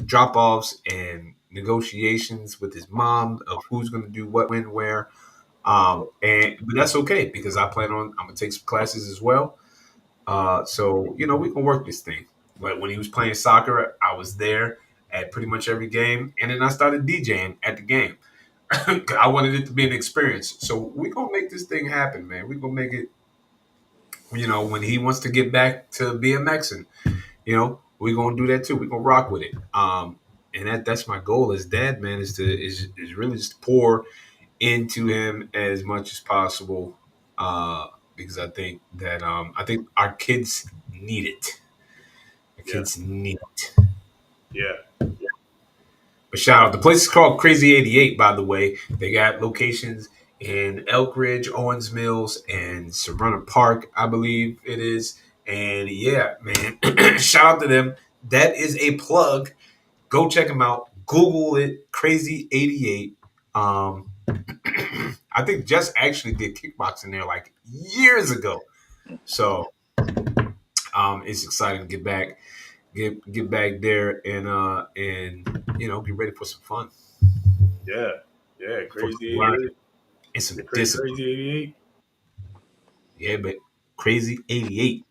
drop offs and negotiations with his mom of who's going to do what, when, where. But that's okay because I'm gonna take some classes as well. So we can work this thing. But when he was playing soccer, I was there at pretty much every game, and then I started DJing at the game. I wanted it to be an experience. So we're gonna make this thing happen, man. We're gonna make it. When he wants to get back to BMXing, we're gonna do that too. We're gonna rock with it. And that's my goal as dad, man, is really just to pour into him as much as possible. Because I think our kids need it. Our Yeah. kids need it. Yeah. But shout out. The place is called Crazy 88, by the way. They got locations in Elk Ridge, Owens Mills, and Serrano Park, I believe it is. And yeah, man, shout out to them. That is a plug. Go check them out. Google it, Crazy 88. I I think Jess actually did kickboxing there like years ago. So it's exciting to get back, get back there, and get ready for some fun, Yeah, for some crazy learning 88. and some The discipline. crazy 88. Yeah, but crazy 88.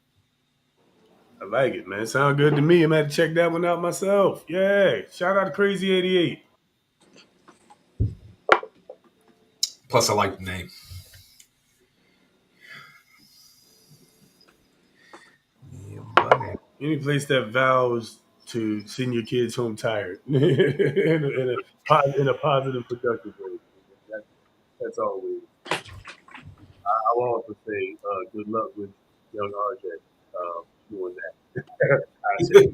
I like it, man. Sound good to me. I'm gonna check that one out myself. Yeah, shout out to Crazy 88. Plus, I like the name. Yeah, buddy. Any place that vows to send your kids home tired in a positive, productive way. That, that's always. I will also say good luck with young RJ doing that. I say.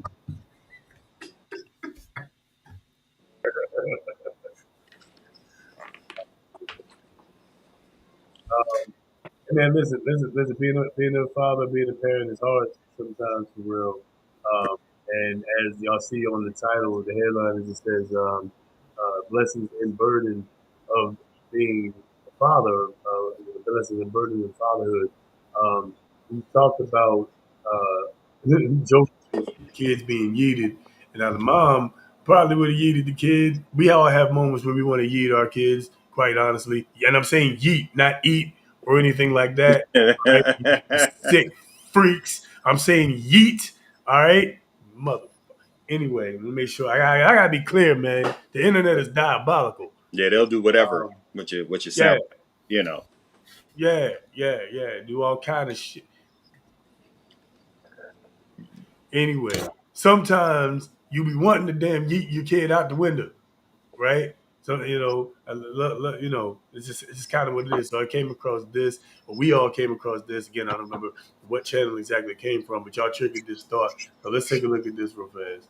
And man, listen. Being a father, being a parent is hard sometimes for real. And as y'all see on the title, the headline is it says "Blessings and Burden of Being a Father." Blessings and burden of fatherhood. We talked about jokes with kids being yeeted, and now the mom probably would have yeeted the kid. We all have moments where we want to yeet our kids, quite honestly. And I'm saying yeet, not eat or anything like that. All right, you sick freaks. I'm saying yeet. All right, mother. Anyway, let me make sure. I gotta be clear, man. The internet is diabolical. Yeah, they'll do whatever Um, with your yeah, sound. You know. yeah. Do all kind of shit. Anyway, sometimes you be wanting to damn yeet your kid out the window, right? So it's just kind of what it is. So I came across this, or we all came across this. Again, I don't remember what channel exactly it came from, but y'all triggered this thought. So let's take a look at this real fast.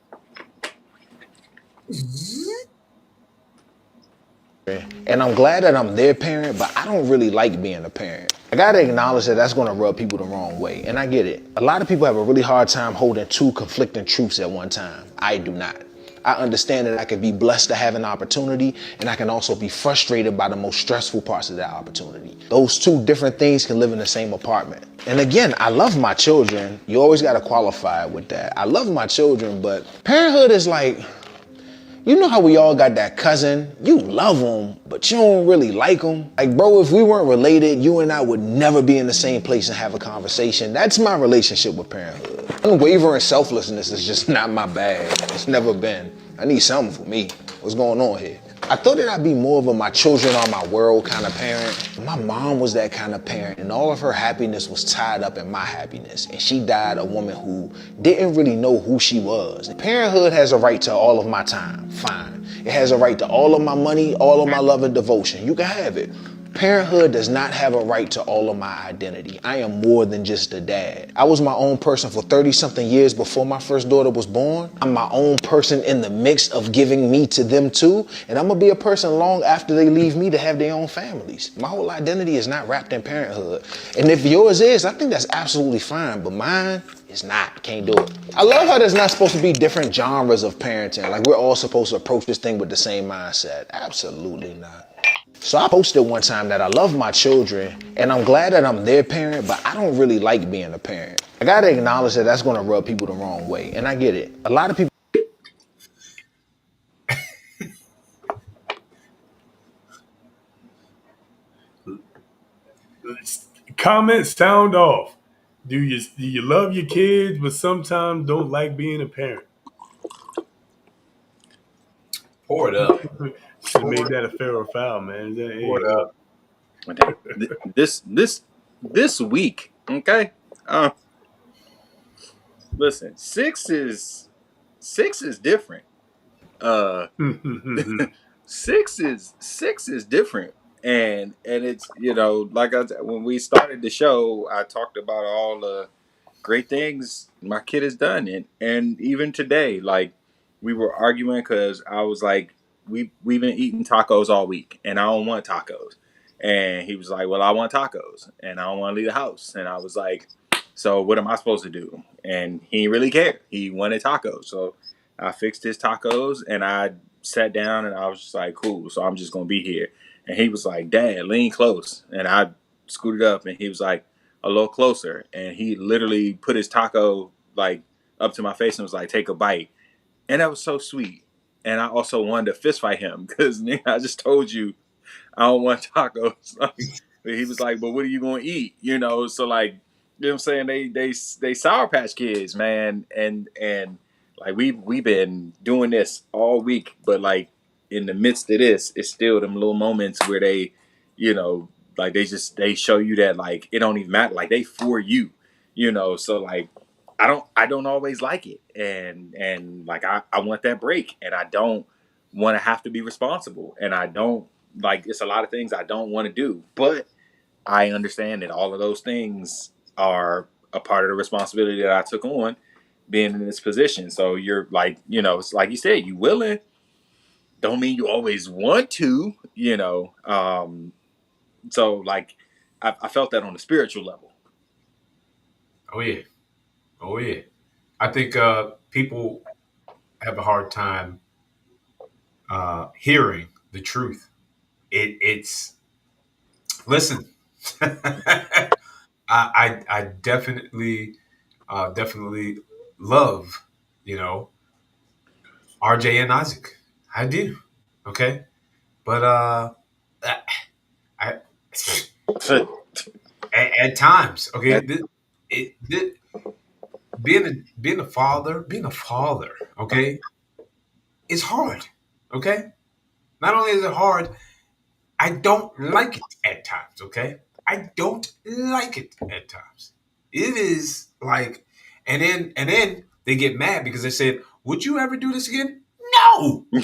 And I'm glad that I'm their parent, but I don't really like being a parent. I gotta acknowledge that that's gonna rub people the wrong way, and I get it. A lot of people have a really hard time holding two conflicting truths at one time. I do not. I understand that I can be blessed to have an opportunity, and I can also be frustrated by the most stressful parts of that opportunity. Those two different things can live in the same apartment. And again, I love my children. You always gotta qualify it with that. I love my children, but parenthood is like, you know how we all got that cousin, you love them, but you don't really like them? Like, bro, if we weren't related, you and I would never be in the same place and have a conversation. That's my relationship with parenthood. Unwavering selflessness is just not my bag. It's never been. I need something for me. What's going on here? I thought that I'd be more of a my children are my world kind of parent. My mom was that kind of parent, and all of her happiness was tied up in my happiness. And she died a woman who didn't really know who she was. Parenthood has a right to all of my time, fine. It has a right to all of my money, all of my love and devotion. You can have it. Parenthood does not have a right to all of my identity. I am more than just a dad. I was my own person for 30-something years before my first daughter was born. I'm my own person in the mix of giving me to them too. And I'm gonna be a person long after they leave me to have their own families. My whole identity is not wrapped in parenthood. And if yours is, I think that's absolutely fine, but mine is not. Can't do it. I love how there's not supposed to be different genres of parenting. Like we're all supposed to approach this thing with the same mindset. Absolutely not. So I posted one time that I love my children, and I'm glad that I'm their parent, but I don't really like being a parent. I gotta acknowledge that that's gonna rub people the wrong way, and I get it. A lot of people. Comments sound off. Do you love your kids, but sometimes don't like being a parent? Pour it up. Should have made that a fair or foul, man. There Pour you it go. up. This week, okay. Listen, six is different. Uh, six is different, and it's like when we started the show, I talked about all the great things my kid has done, and even today, like we were arguing because I was like, we've been eating tacos all week, and I don't want tacos, and he was like, well, I want tacos, and I don't want to leave the house, and I was like, so what am I supposed to do? And he didn't really care. He wanted tacos, so I fixed his tacos, and I sat down, and I was just like, cool. So I'm just gonna be here. And he was like, "Dad, lean close." And I scooted up, and he was like, "A little closer." And he literally put his taco like up to my face and was like, "Take a bite." And that was so sweet. And I also wanted to fist fight him because I just told you I don't want tacos. Like, he was like, "But what are you gonna eat?" So like, you know what I'm saying? They Sour Patch Kids, man, and like we've been doing this all week, but like in the midst of this, it's still them little moments where they, you know, like they show you that like it don't even matter, like they for you. So like I don't always like it, and like I want that break, and I don't want to have to be responsible, and I don't like it's a lot of things I don't want to do, but I understand that all of those things are a part of the responsibility that I took on being in this position. So you're like, it's like you said, you willing, don't mean you always want to. So like I felt that on a spiritual level. Oh yeah. Oh yeah. I think people have a hard time hearing the truth. It's listen. I definitely love you know RJ and Isaac. I do. Okay, but I at times, okay, That being a father, okay, is hard. Okay, not only is it hard, I don't like it at times. Okay, I don't like it at times. It is like, and then they get mad because they said, "Would you ever do this again?" No, no,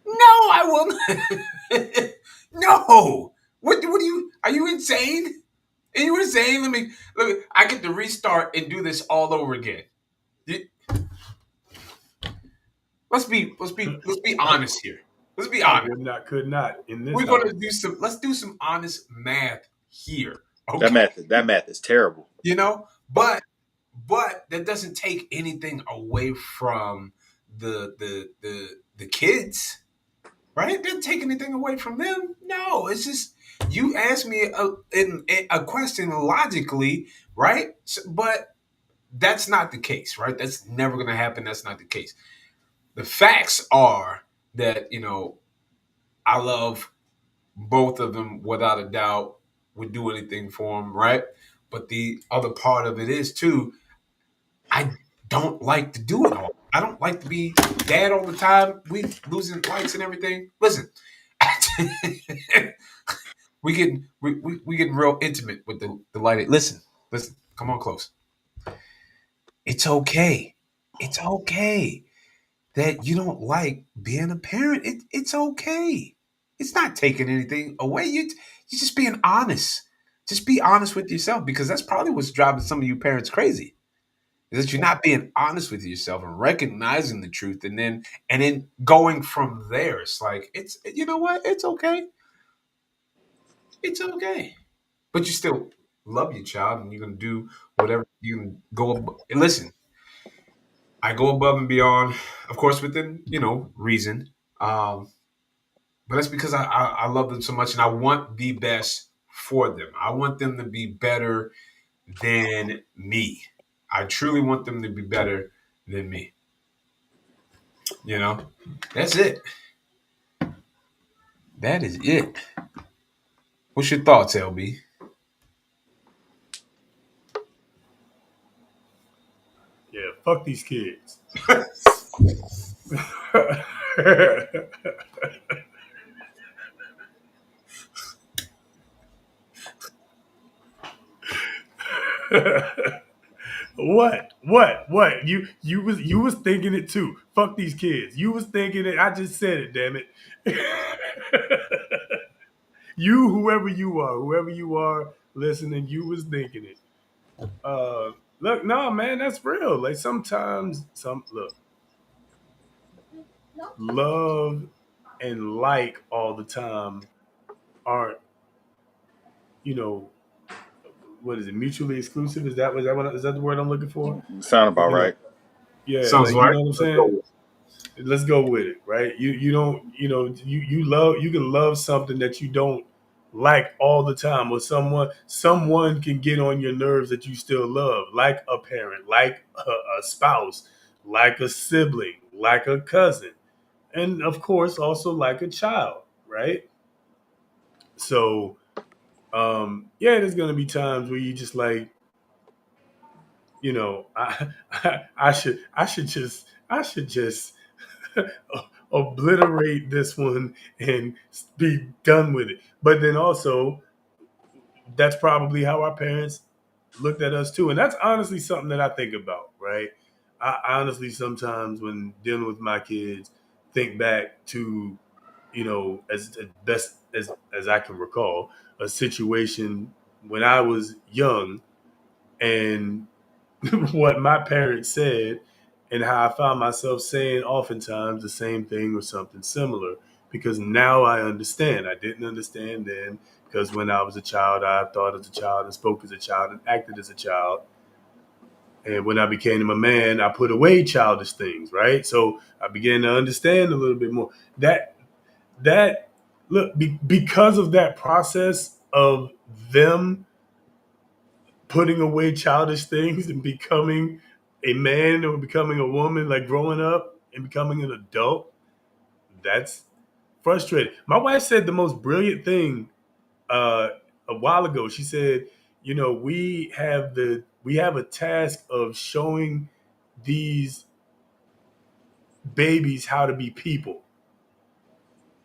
I will not. No. What do you? Are you insane? Are you insane? Let me. I get to restart and do this all over again. Y- let's be honest here. Let's be I honest. would not, could not in this We're gonna house. do some. Let's do some honest math here. that Okay. math that math is terrible. You know, but that doesn't take anything away from the kids, right? It doesn't take anything away from them. No, it's just you ask me a question logically, right? But that's not the case, right? That's never going to happen. That's not the case. The facts are that I love both of them without a doubt. Would do anything for them, right? But the other part of it is too. I don't like to do it all. I don't like to be dad all the time. We losing lights and everything. Listen, we getting real intimate with the lighting. Listen. Come on close. It's okay. It's okay that you don't like being a parent. It's okay. It's not taking anything away. You just being honest. Just be honest with yourself because that's probably what's driving some of you parents crazy. Is that you're not being honest with yourself and recognizing the truth and then going from there. It's like it's you know what? It's okay. It's okay. But you still love your child and you're gonna do whatever you can and listen, I go above and beyond, of course, within, reason. Um, but that's because I love them so much and I want the best for them. I want them to be better than me. I truly want them to be better than me. You know, that's it. That is it. What's your thoughts, LB? Yeah, fuck these kids. What? You was thinking it too. Fuck these kids. You was thinking it. I just said it, damn it. You, whoever you are listening, you was thinking it. Look, no, man, that's real. Like sometimes look, love and like all the time aren't, you know, what is it, mutually exclusive? Is that the word I'm looking for? Sound about You know, right. yeah, Sounds like you right. know what I'm Let's go saying? with it. let's go with it, right? You don't, you can love something that you don't like all the time, or someone can get on your nerves that you still love, like a parent, like a spouse, like a sibling, like a cousin, and of course also like a child, right? So yeah, there's gonna be times where you just like, I should just obliterate this one and be done with it. But then also, that's probably how our parents looked at us too, and that's honestly something that I think about. Right? I honestly sometimes when dealing with my kids, think back to, as best as I can recall, a situation when I was young and what my parents said, and how I found myself saying oftentimes the same thing or something similar, because now I understand. I didn't understand then, because when I was a child, I thought as a child and spoke as a child and acted as a child. And when I became a man, I put away childish things, right? So I began to understand a little bit more. That look, because of that process of them putting away childish things and becoming a man or becoming a woman, like growing up and becoming an adult, that's frustrating. My wife said the most brilliant thing uh, a while ago. She said, we have a task of showing these babies how to be people,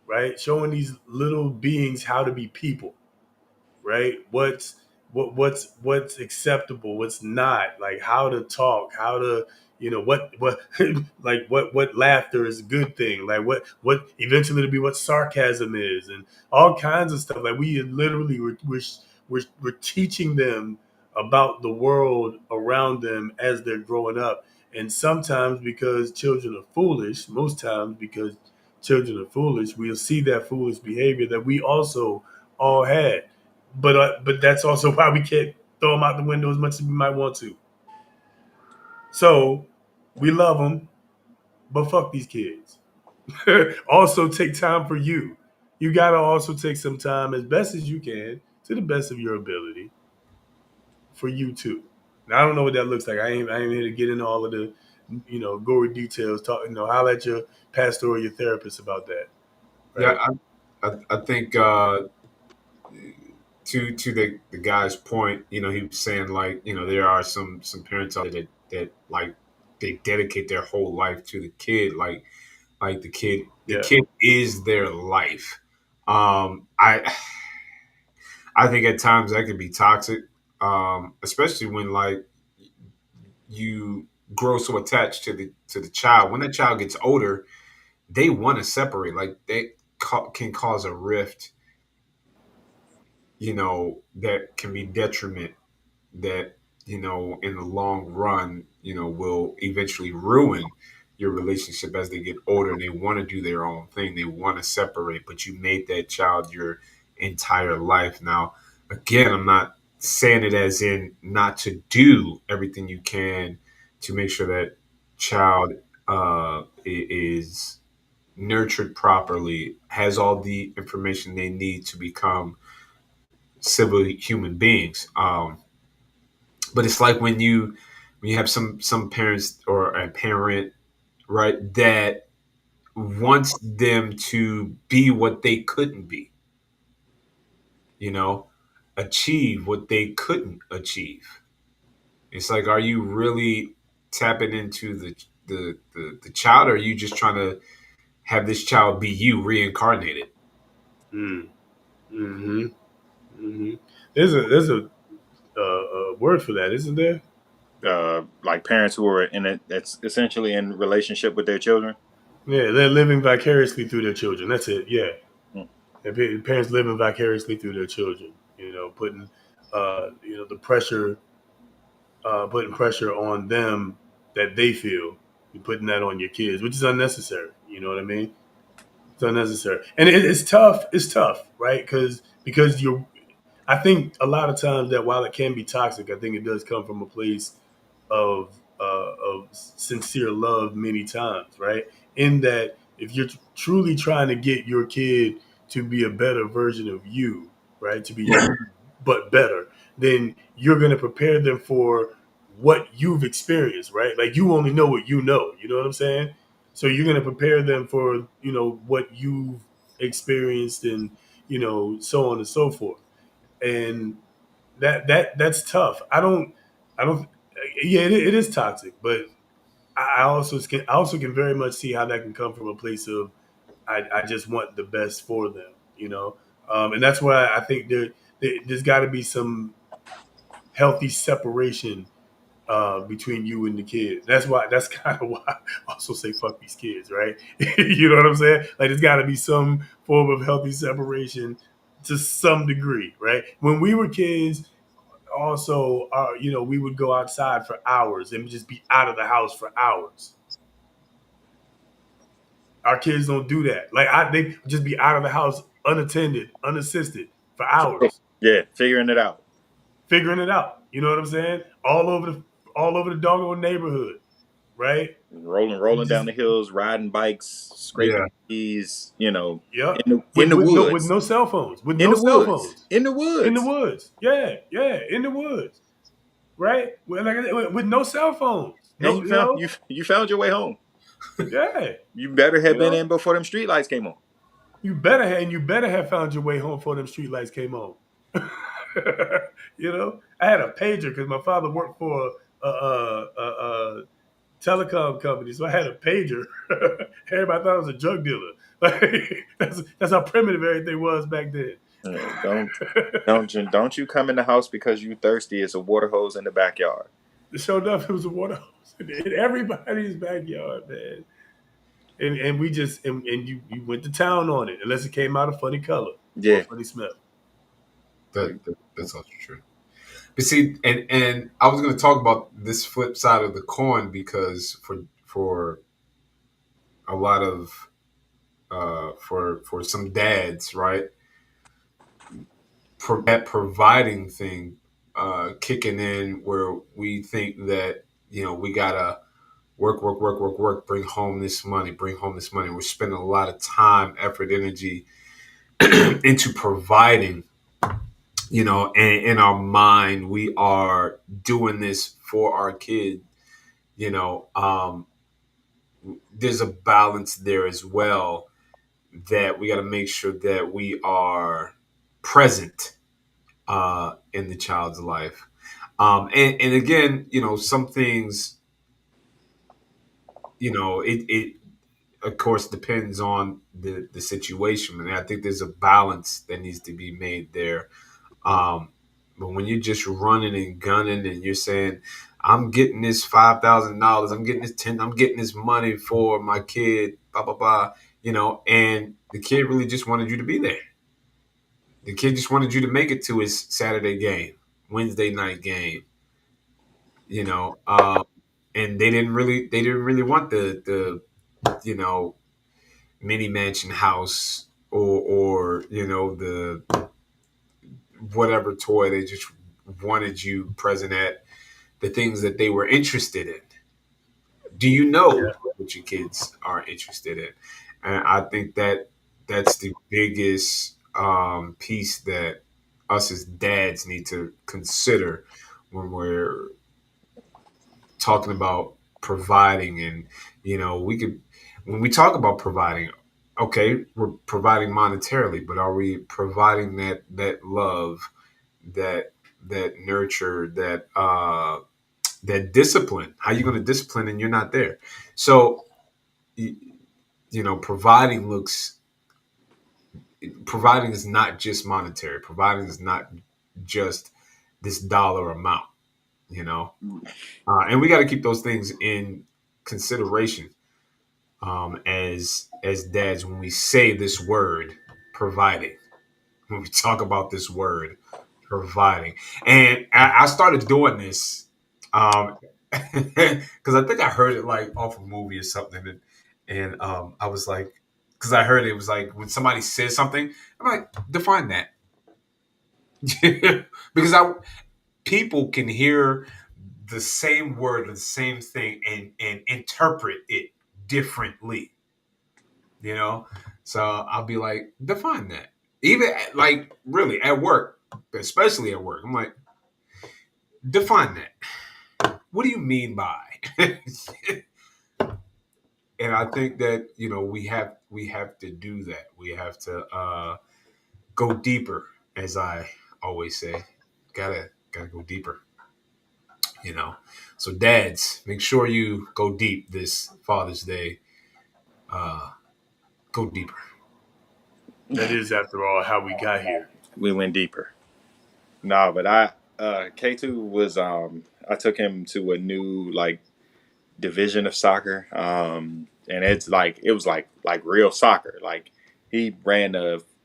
right? Showing these little beings how to be people, right? What's acceptable, what's not, like how to talk, how to, what like what laughter is a good thing, like what eventually to be what sarcasm is, and all kinds of stuff. Like we literally we're teaching them about the world around them as they're growing up. And sometimes because children are foolish, most times because children are foolish, we'll see that foolish behavior that we also all had. But that's also why we can't throw them out the window as much as we might want to. So we love them, but fuck these kids. Also, take time for you. You gotta also take some time as best as you can, to the best of your ability, for you too. Now I don't know what that looks like. I ain't here to get into all of the, gory details. Talk, holler at your pastor or your therapist about that, Yeah, right? I think to the guy's point, he was saying like, there are some parents out there that like they dedicate their whole life to the kid, like the Yeah. kid is their life. I think at times that can be toxic, especially when like you grow so attached to the child. When that child gets older, they want to separate. Like they can cause a rift, that can be detriment, that in the long run, will eventually ruin your relationship as they get older and they want to do their own thing. They want to separate, but you made that child your entire life. Now, again, I'm not saying it as in not to do everything you can to make sure that child is nurtured properly, has all the information they need to become civil human beings. But it's like when you have some parents or a parent, right, that wants them to be what they couldn't be, you know, achieve what they couldn't achieve. It's like, are you really tapping into the child, or are you just trying to have this child be you reincarnated? Mm. Hmm. Hmm. There's a word for that, isn't there? Like parents who are in it, that's essentially in relationship with their children. Yeah, they're living vicariously through their children. That's it. Yeah, Mm. parents living vicariously through their children. Putting, the pressure, putting pressure on them that they feel. You're putting that on your kids, which is unnecessary. You know what I mean? It's unnecessary, and it's tough. It's tough, right? Because you're. I think a lot of times that while it can be toxic, I think it does come from a place of sincere love many times, right? in that if you're truly trying to get your kid to be a better version of you, right? To be you, but better, then you're going to prepare them for what you've experienced, right? Like you only know what you know. You know what I'm saying? So you're going to prepare them for, what you've experienced and, so on and so forth. And that's tough. I don't, yeah, it is toxic, but I also can very much see how that can come from a place of I just want the best for them, and that's why I think there's got to be some healthy separation between you and the kid. That's kind of why I also say fuck these kids, right? You know what I'm saying? Like there's got to be some form of healthy separation to some degree, right? When we were kids, also, we would go outside for hours and just be out of the house for hours. Our kids don't do that. Like they just be out of the house unattended, unassisted for hours, Yeah, figuring it out. figuring it out. You know what I'm saying? All over the doggone neighborhood, right? Rolling down Just the hills, riding bikes, scraping Yeah. keys, yep. in With the with no with woods. no cell phones. With In no the cell woods. phones. In the In the woods. woods. Yeah, yeah, in the woods. Right? Like I said, with no cell phones. And No, you found your way home. yeah. You better have You been know? in before them street lights came on. You better have found your way home before them street lights came on. I had a pager because my father worked for a telecom company, so I had a pager. Everybody thought I was a drug dealer. Like that's how primitive everything was back then. Yeah, don't you come in the house because you thirsty. It's a water hose in the backyard. Sure enough, it was a water hose in everybody's backyard, man. And we just and you went to town on it unless it came out a funny color or a Yeah. funny smell. That's also true. But see, and I was going to talk about this flip side of the coin because for a lot of for some dads, right, that providing thing kicking in where we think that we gotta work, bring home this money, bring home this money. We're spending a lot of time, effort, energy into providing. And in our mind, we are doing this for our kid. There's a balance there as well that we got to make sure that we are present in the child's life. And again, some things, it of course depends on the situation, and I think there's a balance that needs to be made there. Um, but when you're just running and gunning and you're saying, I'm getting this $5,000, I'm getting this 10, I'm getting this money for my kid, blah blah blah, and the kid really just wanted you to be there. The kid just wanted you to make it to his Saturday game, Wednesday night game, you know, um, and they didn't really want the you know mini mansion house or the whatever toy. They just wanted you present at the things that they were interested in. Do you know what your kids are interested in? And I think that that's the biggest piece that us as dads need to consider when we're talking about providing. And we could, when we talk about providing, okay, we're providing monetarily, but are we providing that love, that nurture, that discipline? How you going to discipline and you're not there? So providing is not just monetary. Providing is not just this dollar amount, you know and we got to keep those things in consideration as dads when we say this word providing, when we talk about this word providing. And I started doing this because I think I heard it like off a movie or something, and I was like, because I heard it was like when somebody says something, I'm like, define that. Because people can hear the same word or the same thing and interpret it differently. you know. So I'll be like, define that. Even like really at work, especially at work. I'm like, define that. What do you mean by? And I think that we have to do that. We have to go deeper, as I always say. Gotta go deeper. You know. So dads, make sure you go deep this Father's Day. Uh, go deeper. That is, after all, how we got here. We went deeper. No, but I K2 was I took him to a new like division of soccer. And it's like it was like real soccer. Like he ran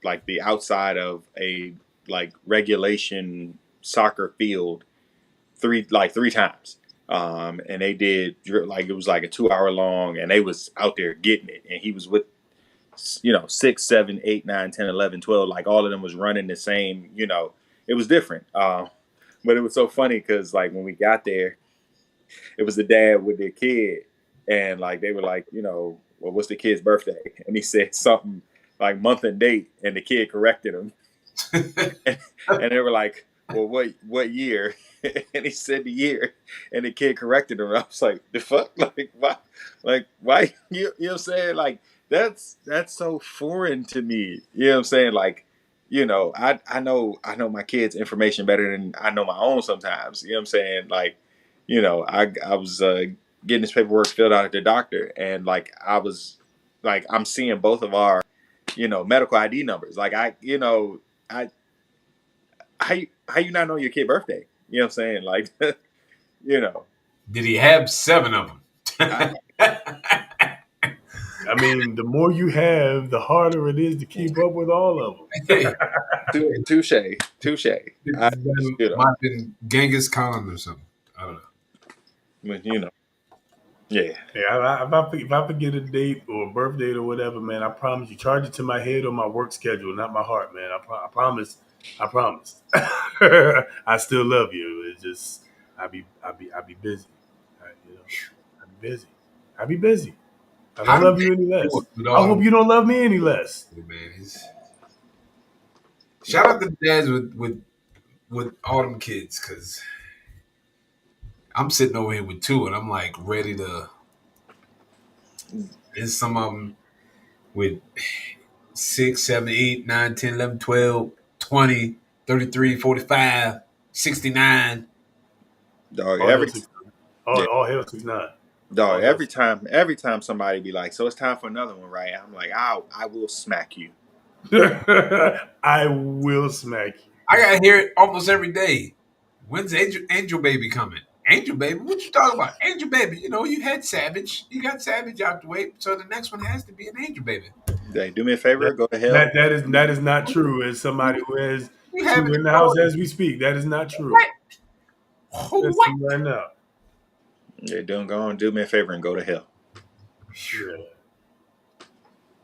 like the outside of a like regulation soccer field three times. And they did like it was like a 2 hour long, and they was out there getting it, and he was with 6, 7, 8, 9, 10, 11, 12. Like all of them was running the same. It was different. But it was so funny because like when we got there, it was the dad with their kid, and like they were like, well, what's the kid's birthday? And he said something like month and date, and the kid corrected him, and they were like, well, what year? And he said the year, and the kid corrected him. I was like, the fuck, why? You know what I'm saying? Like that's so foreign to me. You know what I'm saying? Like, I know my kids' information better than I know my own sometimes. You know what I'm saying? Like, I was getting this paperwork filled out at the doctor, and like I was like I'm seeing both of our medical ID numbers. Like I how you not know your kid's birthday? You know what I'm saying? Like you know. Did he have 7 of them? I, I mean, the more you have, the harder it is to keep up with all of them. Hey, touche. I might have been Genghis Khan or something. I don't know. But, yeah. Yeah, if I forget a date or a birth date or whatever, man, I promise you, charge it to my head or my work schedule, not my heart, man. I promise. I promise. I still love you. It's just I be busy. I be busy. I be busy. I How don't do love they you any do less. it with I all hope them? you don't love me any less. Man, shout out to the dads with all them kids, because I'm sitting over here with 2, and I'm like ready to. There's some of them with 6, 7, 8, 9, 10, 11, 12, 20, 33, 45, 69. Dog, All hell 6 yeah, all hell 6 9. dog, All hell every time somebody be like, so it's time for another one, right? I'm like, I will smack you. I will smack you. I gotta hear it almost every day. When's Angel Baby coming? Angel Baby? What you talking about? Angel Baby. You had Savage. You got Savage out the way, so the next one has to be an Angel Baby. Hey, do me a favor, That, go to hell. that is not true. As somebody who has You 2 having in it the house going? as we speak, that is not true. What? Let's What? see right now. Yeah, go on, do me a favor and go to hell. Yeah,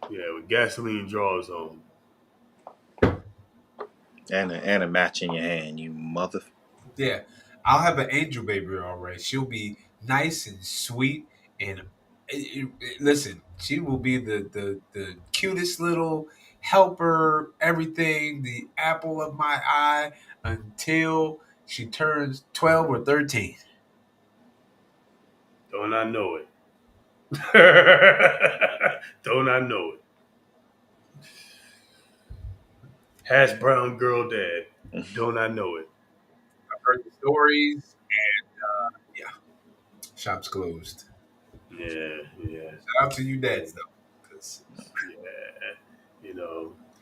yeah, with gasoline draws on. And a match in your hand, you mother. Yeah, I'll have an Angel Baby already. She'll be nice and sweet, and listen, she will be the cutest little helper, everything, the apple of my eye until she turns 12 or 13. Don't I know it? Don't I know it? Hash brown girl dad. Don't I know it? I've heard the stories, and yeah, shop's closed. Yeah, yeah, Shout out to you dads though, 'cause yeah.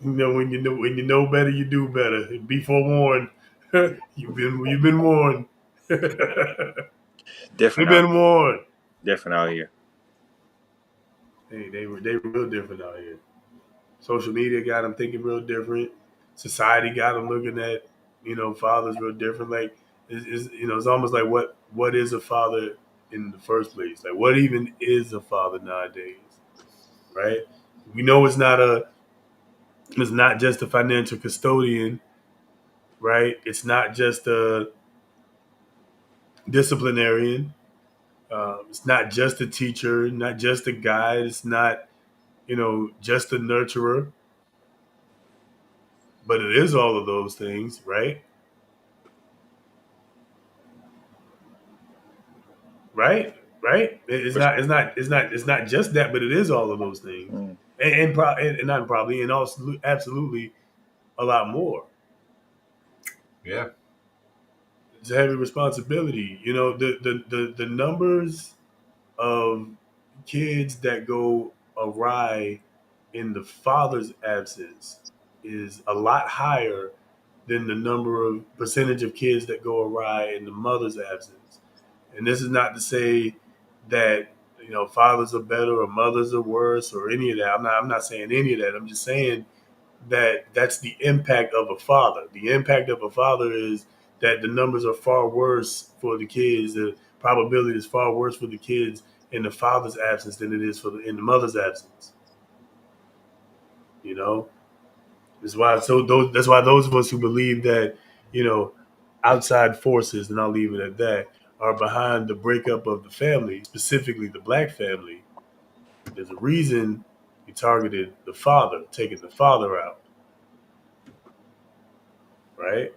When you know better, you do better. Be forewarned. You've been warned. We've Different out been warned. different out here. They real different out here. Social media got them thinking real different. Society got them looking at fathers real different. Like it's almost like what is a father in the first place? Like what even is a father nowadays? Right? We know it's not just a financial custodian, right? It's not just a disciplinarian. It's not just a teacher, not just a guide. It's not just a nurturer, but it is all of those things, right? Right, right. It's For not. sure. It's not. It's not. It's not just that, but it is all of those things, Mm. and not probably, and also absolutely a lot more. Yeah. It's a heavy responsibility. The numbers of kids that go awry in the father's absence is a lot higher than the number of percentage of kids that go awry in the mother's absence. And this is not to say that fathers are better or mothers are worse or any of that. I'm not saying any of that. I'm just saying that that's the impact of a father. The impact of a father is that the numbers are far worse for the kids. The probability is far worse for the kids in the father's absence than it is in the mother's absence. You know, that's why those of us who believe that you know outside forces, and I'll leave it at that, are behind the breakup of the family, specifically the black family. There's a reason he targeted the father, taking the father out, right?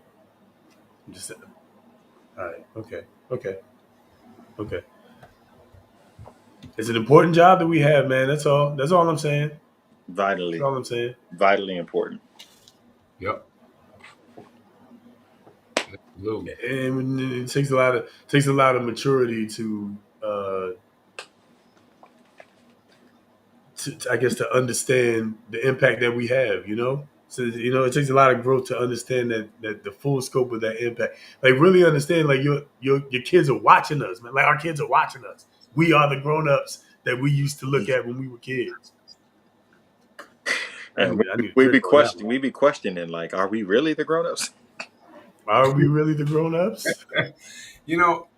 Just all right, okay, okay, okay. It's an important job that we have, man. That's all. That's all I'm saying. That's Vitally, all I'm saying. vitally important. Yep. Absolutely. And it takes a lot of maturity uh, I guess, to understand the impact that we have. So it takes a lot of growth to understand that the full scope of that impact. Like really understand, like your kids are watching us, man. Like our kids are watching us. We are the grown ups that we used to look at when we were kids. I And need I need a we drink be on that question one. we be questioning like, are we really the grown-ups? Are we really the grown ups?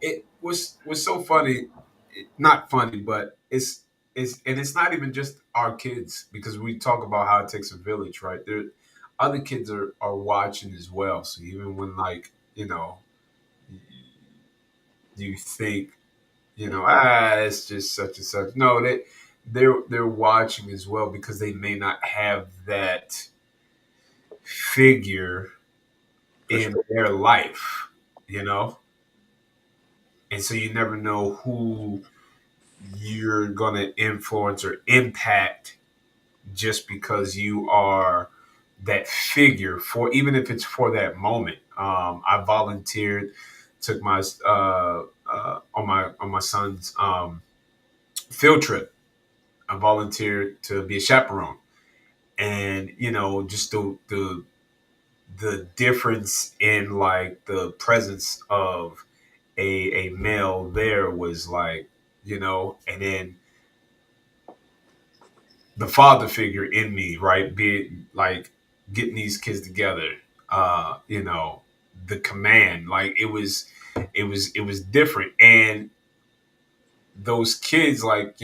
It was so funny, not funny, but it's not even just our kids because we talk about how it takes a village, right? There, other kids are watching as well. So even when like you think it's just such and such. No, they're watching as well because they may not have that figure For in sure. their life, you know, and so you never know who you're going to influence or impact just because you are that figure for even if it's for that moment. I volunteered, took my on my son's field trip. I volunteered to be a chaperone, and just the difference in like the presence of a male there was like and then the father figure in me, right? Be it like getting these kids together, the command, like it was different. And those kids, like,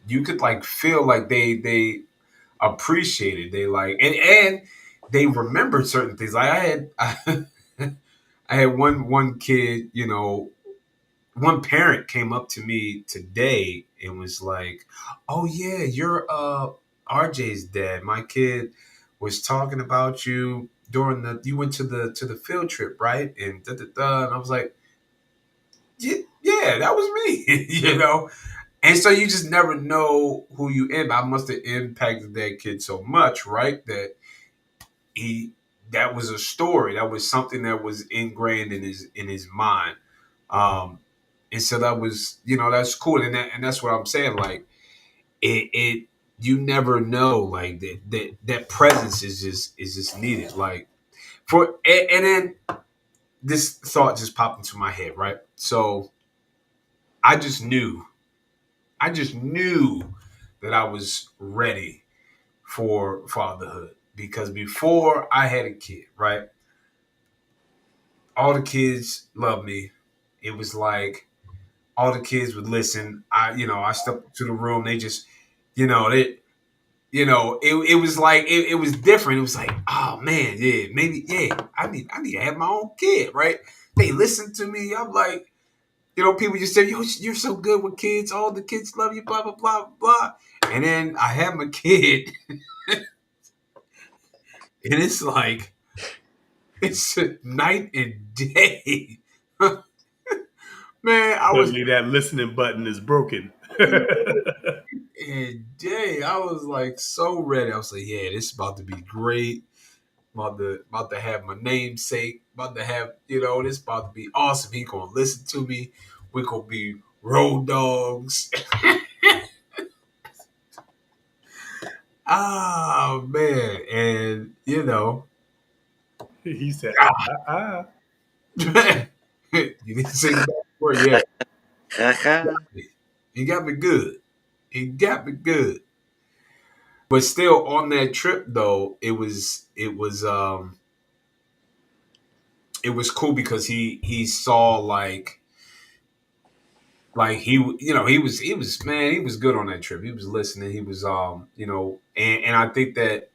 you could like feel like they appreciated, they like and they remembered certain things. Like I had one kid, one parent came up to me today and was like, "Oh yeah, you're RJ's dad. My kid was talking about you during you went to the field trip, right?" And da da da. And I was like, "Yeah, yeah, that was me," And so you just never know who you impact. I must have impacted that kid so much, right? He that was a story. That was something that was ingrained in his mind. Um, and so that was, that's cool. And that's what I'm saying. Like it you never know, like that presence is just needed. Like and then this thought just popped into my head, right? So I just knew, that I was ready for fatherhood because before I had a kid, right? All the kids loved me. It was like all the kids would listen. I stepped into the room. They just, they, it was like it was different. It was like, oh man, yeah, maybe, yeah, I need to have my own kid, right? They listened to me. I'm like, people just say, "Yo, you're so good with kids. All the kids love you." Blah blah blah blah. And then I have my kid, and it's like it's night and day. Man, I was Suddenly that listening button is broken. and day. I was like so ready. I was like, "Yeah, this is about to be great. About to have my namesake. About to have this about to be awesome. He gonna listen to me. We gonna be road dogs." Oh man, and He said, you didn't say that word, yeah. He got me good. He got me good. But still, on that trip though, it was cool because he saw like he was man, he was good on that trip. He was listening. He was and I think that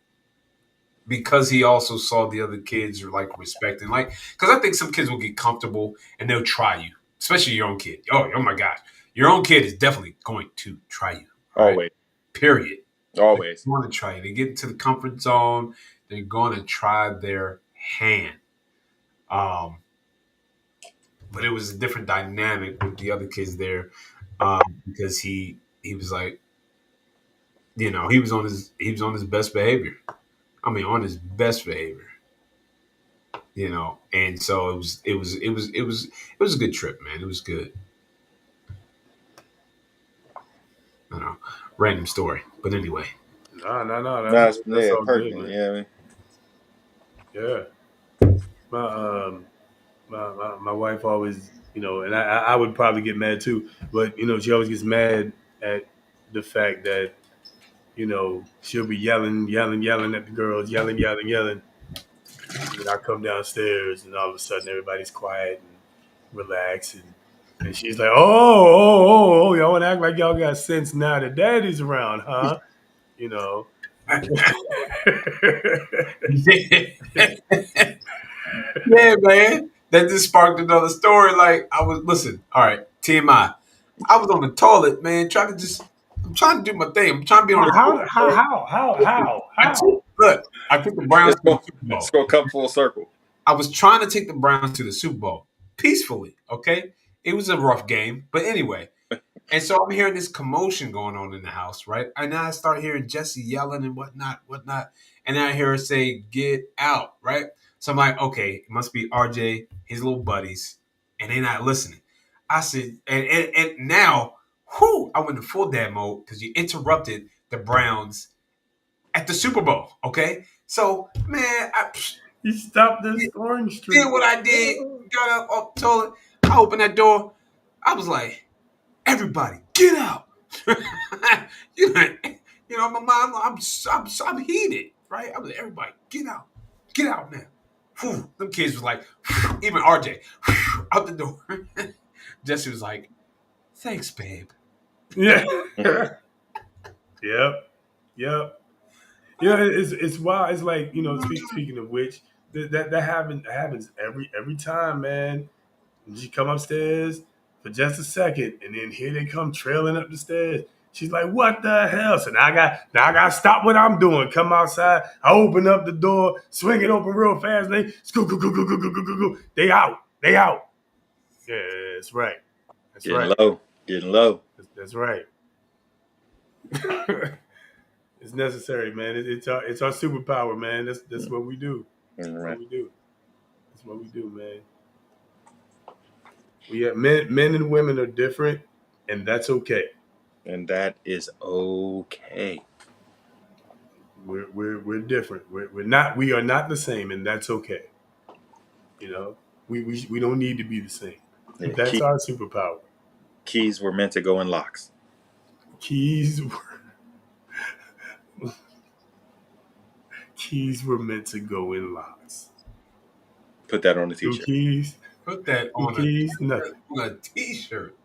because he also saw the other kids like respecting, like, because I think some kids will get comfortable and they'll try you, especially your own kid. Oh my gosh, your own kid is definitely going to try you. All right? Always. Period. Always. They want to try you. They get into the comfort zone. They're going to try their hand. Um, but it was a different dynamic with the other kids there, because he was like, he was on his best behavior. I mean, on his best behavior. And so it was a good trip, man. It was good. Random story, but anyway. No. That's That's yeah, all good, perfect. man. Yeah, I mean, Yeah. My wife always, and I would probably get mad too, but she always gets mad at the fact that she'll be yelling at the girls, yelling. And then I come downstairs, and all of a sudden everybody's quiet and relaxed, and she's like, oh, y'all want to act like y'all got sense now that daddy's around, huh? You know. Yeah, man. That just sparked another story. Like, listen, all right, TMI. I was on the toilet, man, I'm trying to do my thing. I'm trying to be on the toilet. I took the Browns it's to the gonna Super it's Bowl. gonna come full circle. I was trying to take the Browns to the Super Bowl peacefully, okay? It was a rough game, but anyway. And so I'm hearing this commotion going on in the house, right? And then I start hearing Jesse yelling and whatnot. And then I hear her say, "Get out," right? So I'm like, okay, it must be RJ, his little buddies, and they're not listening. I said, and now, I went in full dad mode because you interrupted the Browns at the Super Bowl, okay? So, man, You stopped the scoring streak. did what I did, got up, toilet, I opened that door. I was like, "Everybody, get out!" you know, my mom. I'm heated, right? I was like, "Everybody, get out now." Whew, them kids was like, even RJ, out the door. Jesse was like, "Thanks, babe." Yeah. Yep. Yeah, it's wild. It's like speaking of which, that happens every time, man. And she come upstairs for just a second, and then here they come trailing up the stairs. She's like, "What the hell?" So now I got to stop what I'm doing. Come outside. I open up the door, swing it open real fast. And they go. They out. Yeah, that's right. That's Getting right. low. Getting low. That's right. It's necessary, man. It's our superpower, man. That's what we do. That's what we do. That's what we do, man. We have men and women are different, and that's okay. And that is okay. We're different. We are not the same, and that's okay. We don't need to be the same. Yeah, That's our superpower. keys were meant to go in locks. Keys were meant to go in locks. Put that on the Two t-shirt. keys. Put that Two on keys. Nothing. a t-shirt.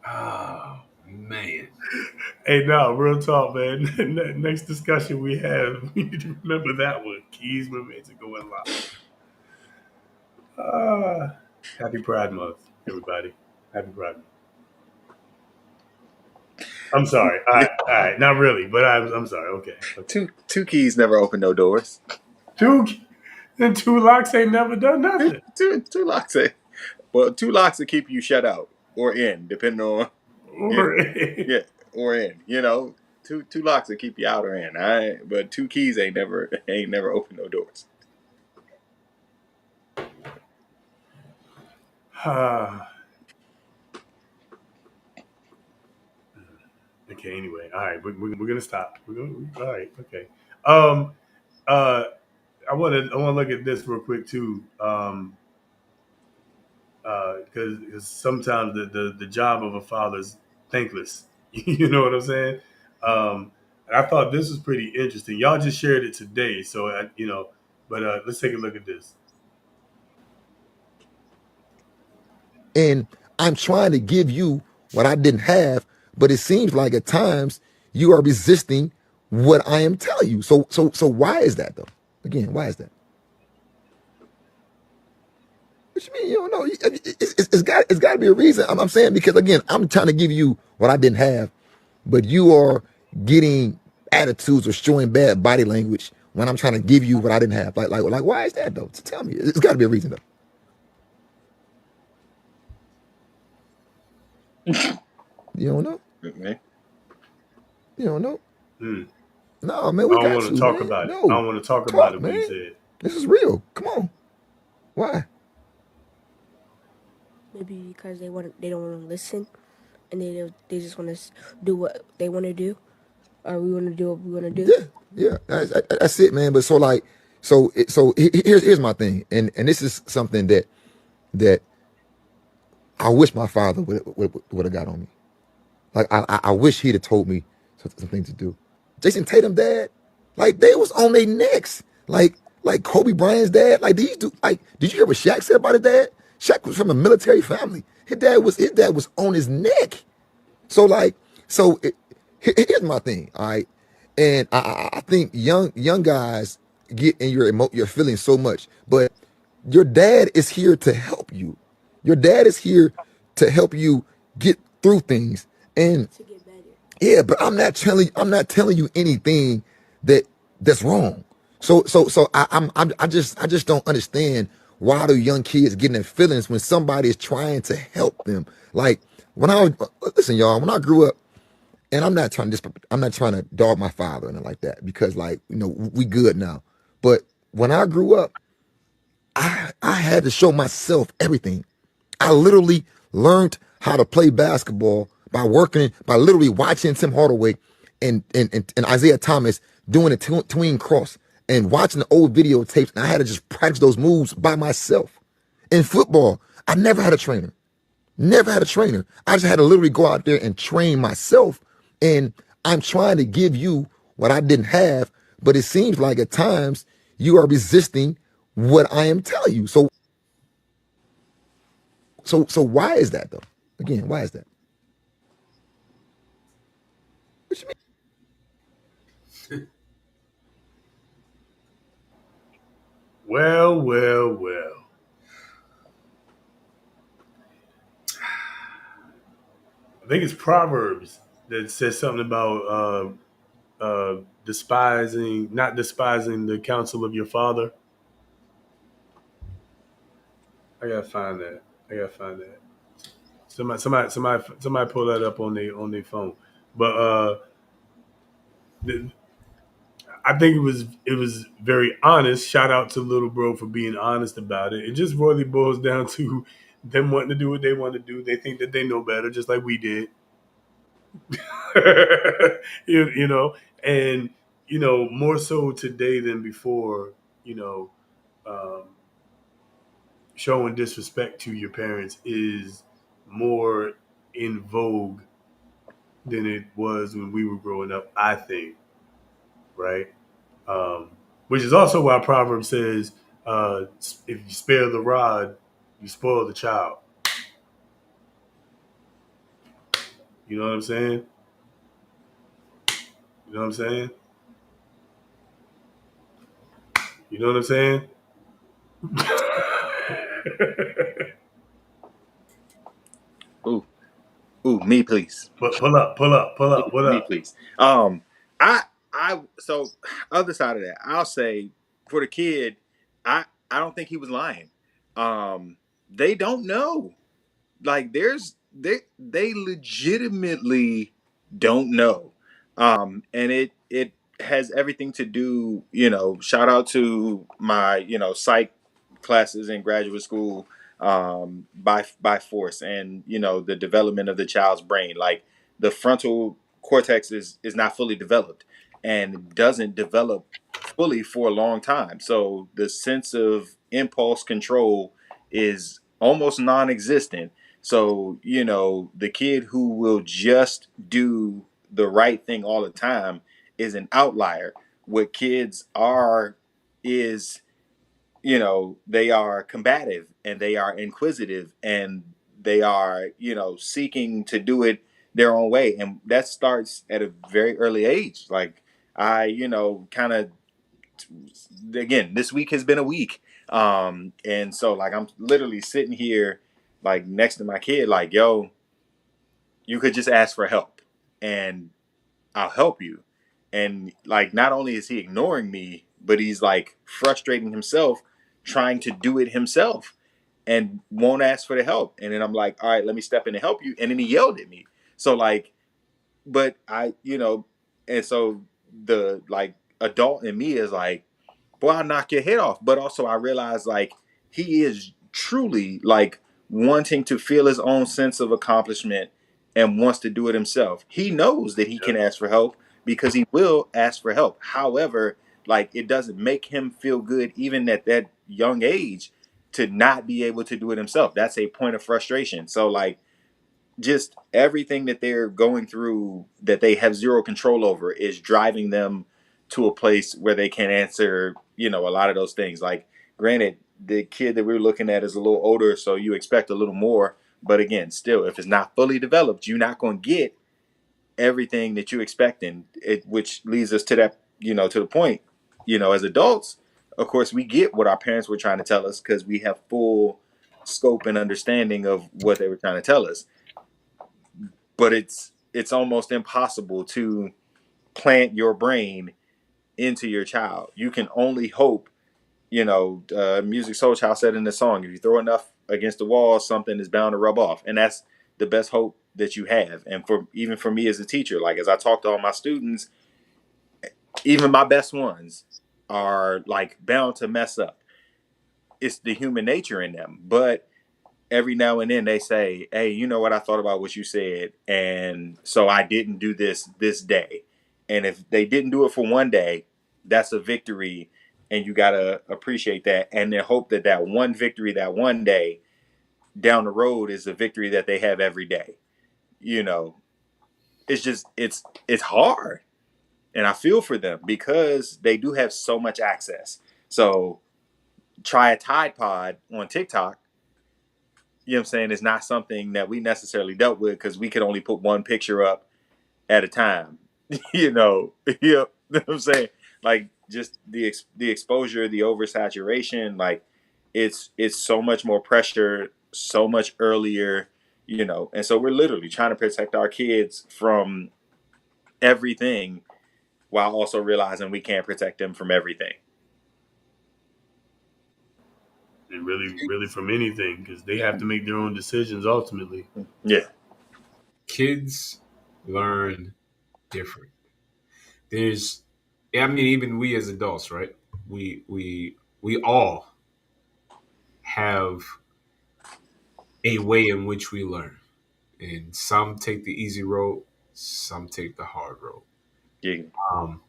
Oh man. Hey, no, real talk, man. Next discussion we have, we need to remember that one. Keys were meant to go in lock. Happy Pride Month. everybody. Happy Friday. I'm sorry. All right. Not really, but I'm sorry. Okay. Two keys never open no doors. Two locks ain't never done nothing. Two locks. Well, two locks will keep you shut out or in, depending on yeah, or in. Two locks will keep you out or in. But two keys ain't never open no doors. Okay. Anyway, all right. We're gonna stop. All right. Okay. Um. I want to look at this real quick too. Because sometimes the job of a father is thankless. You know what I'm saying? And I thought this was pretty interesting. Y'all just shared it today, so But let's take a look at this. And I'm trying to give you what I didn't have, but it seems like at times you are resisting what I am telling you. So why is that though? Again, why is that? What you mean you don't know? It's got to be a reason. I'm saying because again, I'm trying to give you what I didn't have, but you are getting attitudes or showing bad body language when I'm trying to give you what I didn't have. Like why is that though? Tell me. It's got to be a reason though. You don't know? Okay. You don't know? Hmm. No, man, I we don't got want to you, talk man. about it. I No, don't want to talk about talk, it. What you man. said. This is real. Come on. Why? Maybe because they don't want to listen, and they just want to do what they want to do, or we want to do what we want to do. Yeah. That's it, man. But here's my thing, and this is something that I wish my father would have got on me. Like I wish he'd have told me something to do. Jason Tatum dad, like they was on their necks. Like Kobe Bryant's dad. Like these do like did you hear what Shaq said about his dad? Shaq was from a military family. His dad was on his neck. Here's my thing, all right. And I think young guys get in your feelings so much, but your dad is here to help you. Your dad is here to help you get through things. And To get better. yeah, but I'm not telling you anything that's wrong. I just don't understand why do young kids get in their feelings when somebody is trying to help them. Like when I was listen, y'all, when I grew up, and I'm not trying to dog my father and like that because like we good now. But when I grew up, I had to show myself everything. I literally learned how to play basketball by literally watching Tim Hardaway and Isaiah Thomas doing a tween cross and watching the old videotapes. And I had to just practice those moves by myself. In football, I never had a trainer. Never had a trainer. I just had to literally go out there and train myself. And I'm trying to give you what I didn't have, but it seems like at times you are resisting what I am telling you. So why is that though? Again, why is that? What you mean? Well. I think it's Proverbs that says something about not despising the counsel of your father. I gotta find that. Somebody pull that up on their phone. But I think it was very honest. Shout out to little bro for being honest about it. It just really boils down to them wanting to do what they want to do. They think that they know better, just like we did. you know, and more so today than before. You know, um, showing disrespect to your parents is more in vogue than it was when we were growing up. I think, right? Which is also why Proverbs says, "If you spare the rod, you spoil the child." You know what I'm saying? You know what I'm saying? You know what I'm saying? Ooh, ooh, me please. Pull up. What Me up? please. I so other side of that, I'll say for the kid, I don't think he was lying. They don't know. Like they legitimately don't know. And it has everything to do, shout out to my, psych classes in graduate school, by force, and the development of the child's brain. Like the frontal cortex is not fully developed and doesn't develop fully for a long time. So the sense of impulse control is almost non-existent. So, the kid who will just do the right thing all the time is an outlier. What kids are is, they are combative and they are inquisitive and they are, seeking to do it their own way. And that starts at a very early age. Like I, kind of, again, this week has been a week. And so like I'm literally sitting here like next to my kid, like, yo, you could just ask for help and I'll help you. And like not only is he ignoring me, but he's like frustrating himself trying to do it himself and won't ask for the help. And then I'm like, all right, let me step in and help you. And then he yelled at me. So like, but and so the like adult in me is like, boy, I'll knock your head off. But also I realize like he is truly like wanting to feel his own sense of accomplishment and wants to do it himself. He knows that he can ask for help because he will ask for help. However, like it doesn't make him feel good even at that young age to not be able to do it himself. That's a point of frustration. So like just everything that they're going through that they have zero control over is driving them to a place where they can answer, a lot of those things. Like, granted, the kid that we're looking at is a little older, so you expect a little more. But again, still, if it's not fully developed, you're not going to get everything that you expect. And which leads us to that, to the point, as adults, of course, we get what our parents were trying to tell us because we have full scope and understanding of what they were trying to tell us, but it's almost impossible to plant your brain into your child. You can only hope. Music Soul Child said in the song, if you throw enough against the wall, something is bound to rub off, and that's the best hope that you have. And even for me as a teacher, like as I talk to all my students, even my best ones are like bound to mess up. It's the human nature in them, but every now and then they say, hey, you know what, I thought about what you said, and so I didn't do this day. And if they didn't do it for one day, that's a victory, and you got to appreciate that and then hope that that one victory that one day down the road is a victory that they have every day. It's just it's hard, and I feel for them because they do have so much access. So try a Tide Pod on TikTok, what I'm saying, is not something that we necessarily dealt with because we could only put one picture up at a time. You know what I'm saying? Like just the exposure, the oversaturation, like it's so much more pressure, so much earlier, and so we're literally trying to protect our kids from everything while also realizing we can't protect them from everything. And really from anything, because they have to make their own decisions ultimately. Yeah. Kids learn different. There's, I mean, even we as adults, right? We all have a way in which we learn, and some take the easy road, some take the hard road. Yeah. Um,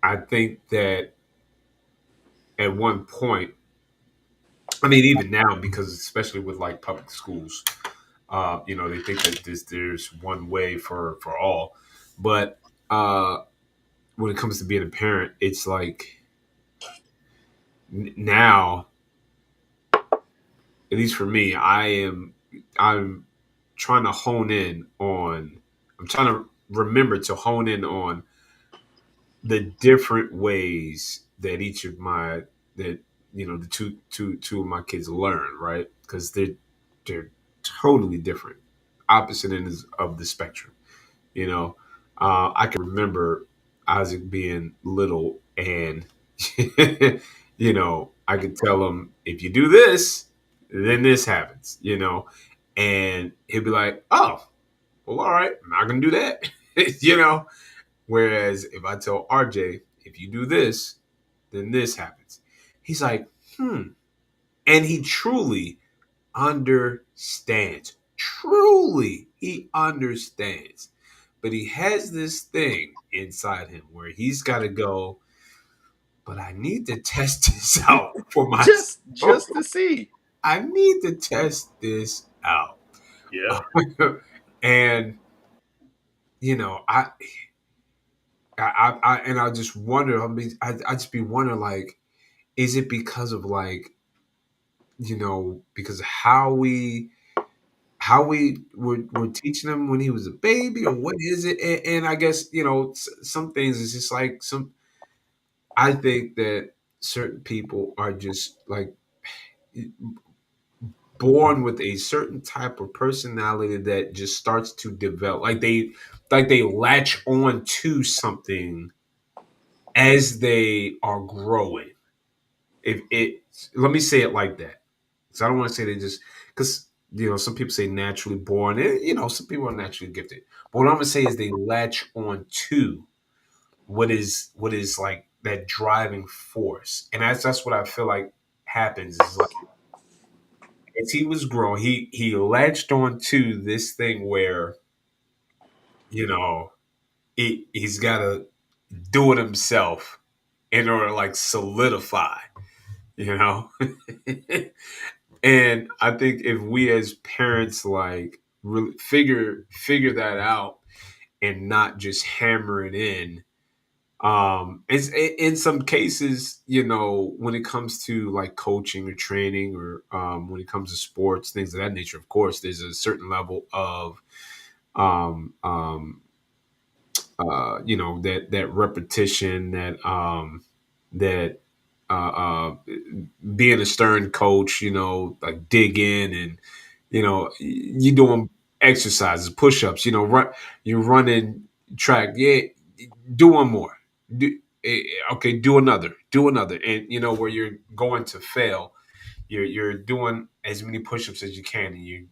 I think that at one point, I mean, even now, because especially with like public schools, they think that there's one way for all, but when it comes to being a parent, it's like now, at least for me, I'm trying to hone in on. I'm trying to remember to hone in on the different ways that each of my that the two of my kids learn, right? Because they're totally different, opposite ends of the spectrum. You know, I can remember Isaac being little, and I could tell him, if you do this, then this happens. And he'd be like, "Oh, well, all right, I'm not gonna do that." you know. Whereas if I tell RJ, if you do this, then this happens, he's like, "Hmm," and he truly understands. Truly, he understands. But he has this thing inside him where he's got to go, but I need to test this out for myself. Just to see. I need to test this out. Yeah. And, I and I just wonder, I just be wondering, like, is it because of, like, because of how we were teaching him when he was a baby, or what is it? And I guess, some things is just like I think that certain people are just like born with a certain type of personality that just starts to develop, like they latch on to something as they are growing. If it Let me say it like that. So I don't want to say they just, because some people say naturally born, and some people are naturally gifted. But what I'm gonna say is they latch on to what is like that driving force, and that's what I feel like happens. Is like, as he was growing, he latched on to this thing where you know he's got to do it himself in order to, like, solidify. You know, and I think if we as parents, like, really figure that out and not just hammer it in. It's in some cases, when it comes to, like, coaching or training, or when it comes to sports, things of that nature. Of course, there's a certain level of um, um, that repetition, that being a stern coach, like, dig in, and you doing exercises, push-ups, you're running track. Yeah, do one more. Okay, do another, and where you're going to fail, you're doing as many push-ups as you can, and you're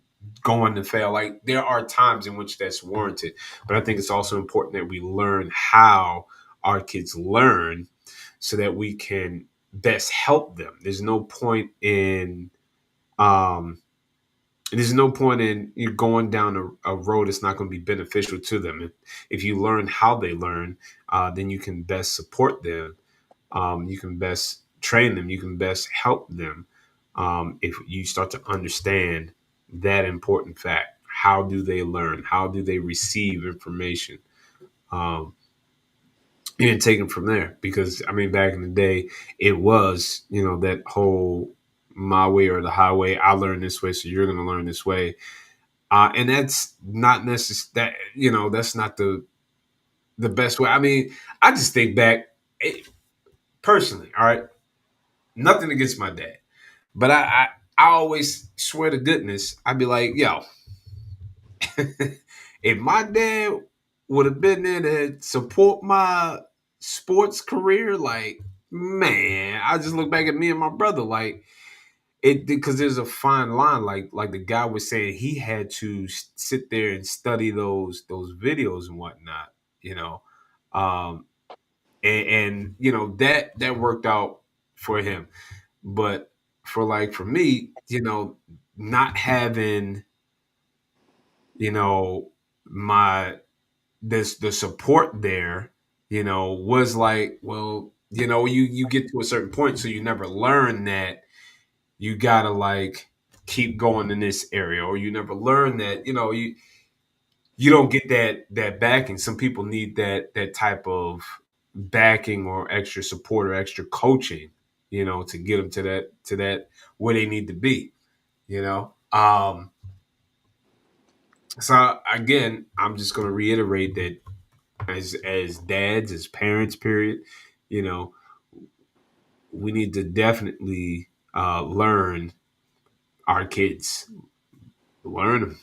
going to fail. Like, there are times in which that's warranted, but I think it's also important that we learn how our kids learn, so that we can best help them. Um there's no point in you going down a road that's not going to be beneficial to them. If you learn how they learn, then you can best support them. You can best train them. You can best help them. If you start to understand that important fact, how do they learn? How do they receive information? Um, and take them from there. Because, I mean, back in the day, it was, that whole my way or the highway. I learned this way, so you're going to learn this way. And that's not necessary. That's not the best way. I mean, I just think back, personally. All right, nothing against my dad, but I always swear to goodness, I'd be like, yo, if my dad would have been there to support my sports career, like, man, I just look back at me and my brother, like, it, because there's a fine line, like the guy was saying, he had to sit there and study those videos and whatnot, you know, um, and that worked out for him, but for me, not having, my this the support there, was like, well, you get to a certain point, so you never learn that you gotta, like, keep going in this area, or you never learn that, you don't get that backing. Some people need that type of backing, or extra support, or extra coaching, to get them to that where they need to be, you know. So again, I'm just going to reiterate that, as dads, as parents, period, you know, we need to definitely learn our kids, Learn them.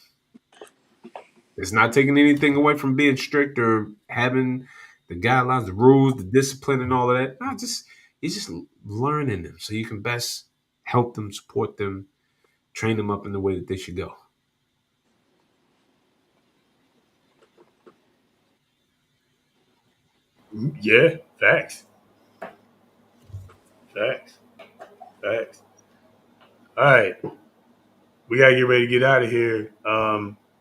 It's not taking anything away from being strict or having the guidelines, the rules, the discipline, and all of that. No, it's just learning them so you can best help them, support them, train them up in the way that they should go. Yeah, facts. Facts. Facts. All right. We gotta get ready to get out of here.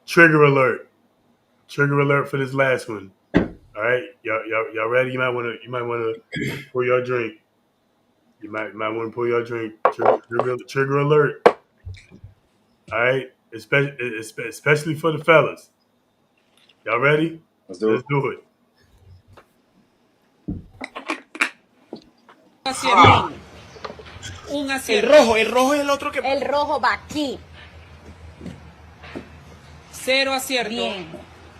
Trigger alert. Trigger alert for this last one. All right, y'all ready? You might wanna pour your drink. You might want to pour your drink. Trigger alert. All right, especially for the fellas. Y'all ready? Let's do Let's it. do it. Bien. El rojo es el otro que. El rojo va aquí. 0 acierto. Bien.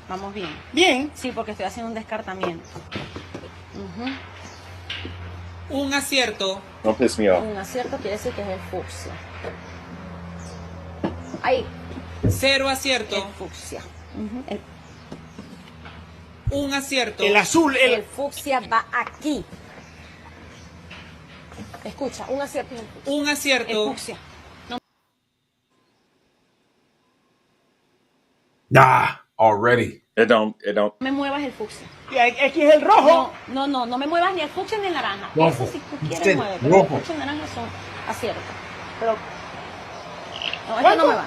Vamos bien. Bien. Sí, porque estoy haciendo un descartamiento. 1 acierto. Don't piss me off. Un acierto quiere decir que es el fucsia. Ahí. 0 acierto. El fucsia. 1 acierto. El azul. El fucsia va aquí. Escucha, un acierto. 1 acierto. El fucsia. Nah, already. It don't. No me muevas el fucsia. Y aquí es el rojo. No me muevas ni el fucsia ni el naranja. Rojo. Eso si tú quieres Usted, mueve, pero el rojo. fucsia y el naranja son aciertos. Pero no, esto no me va.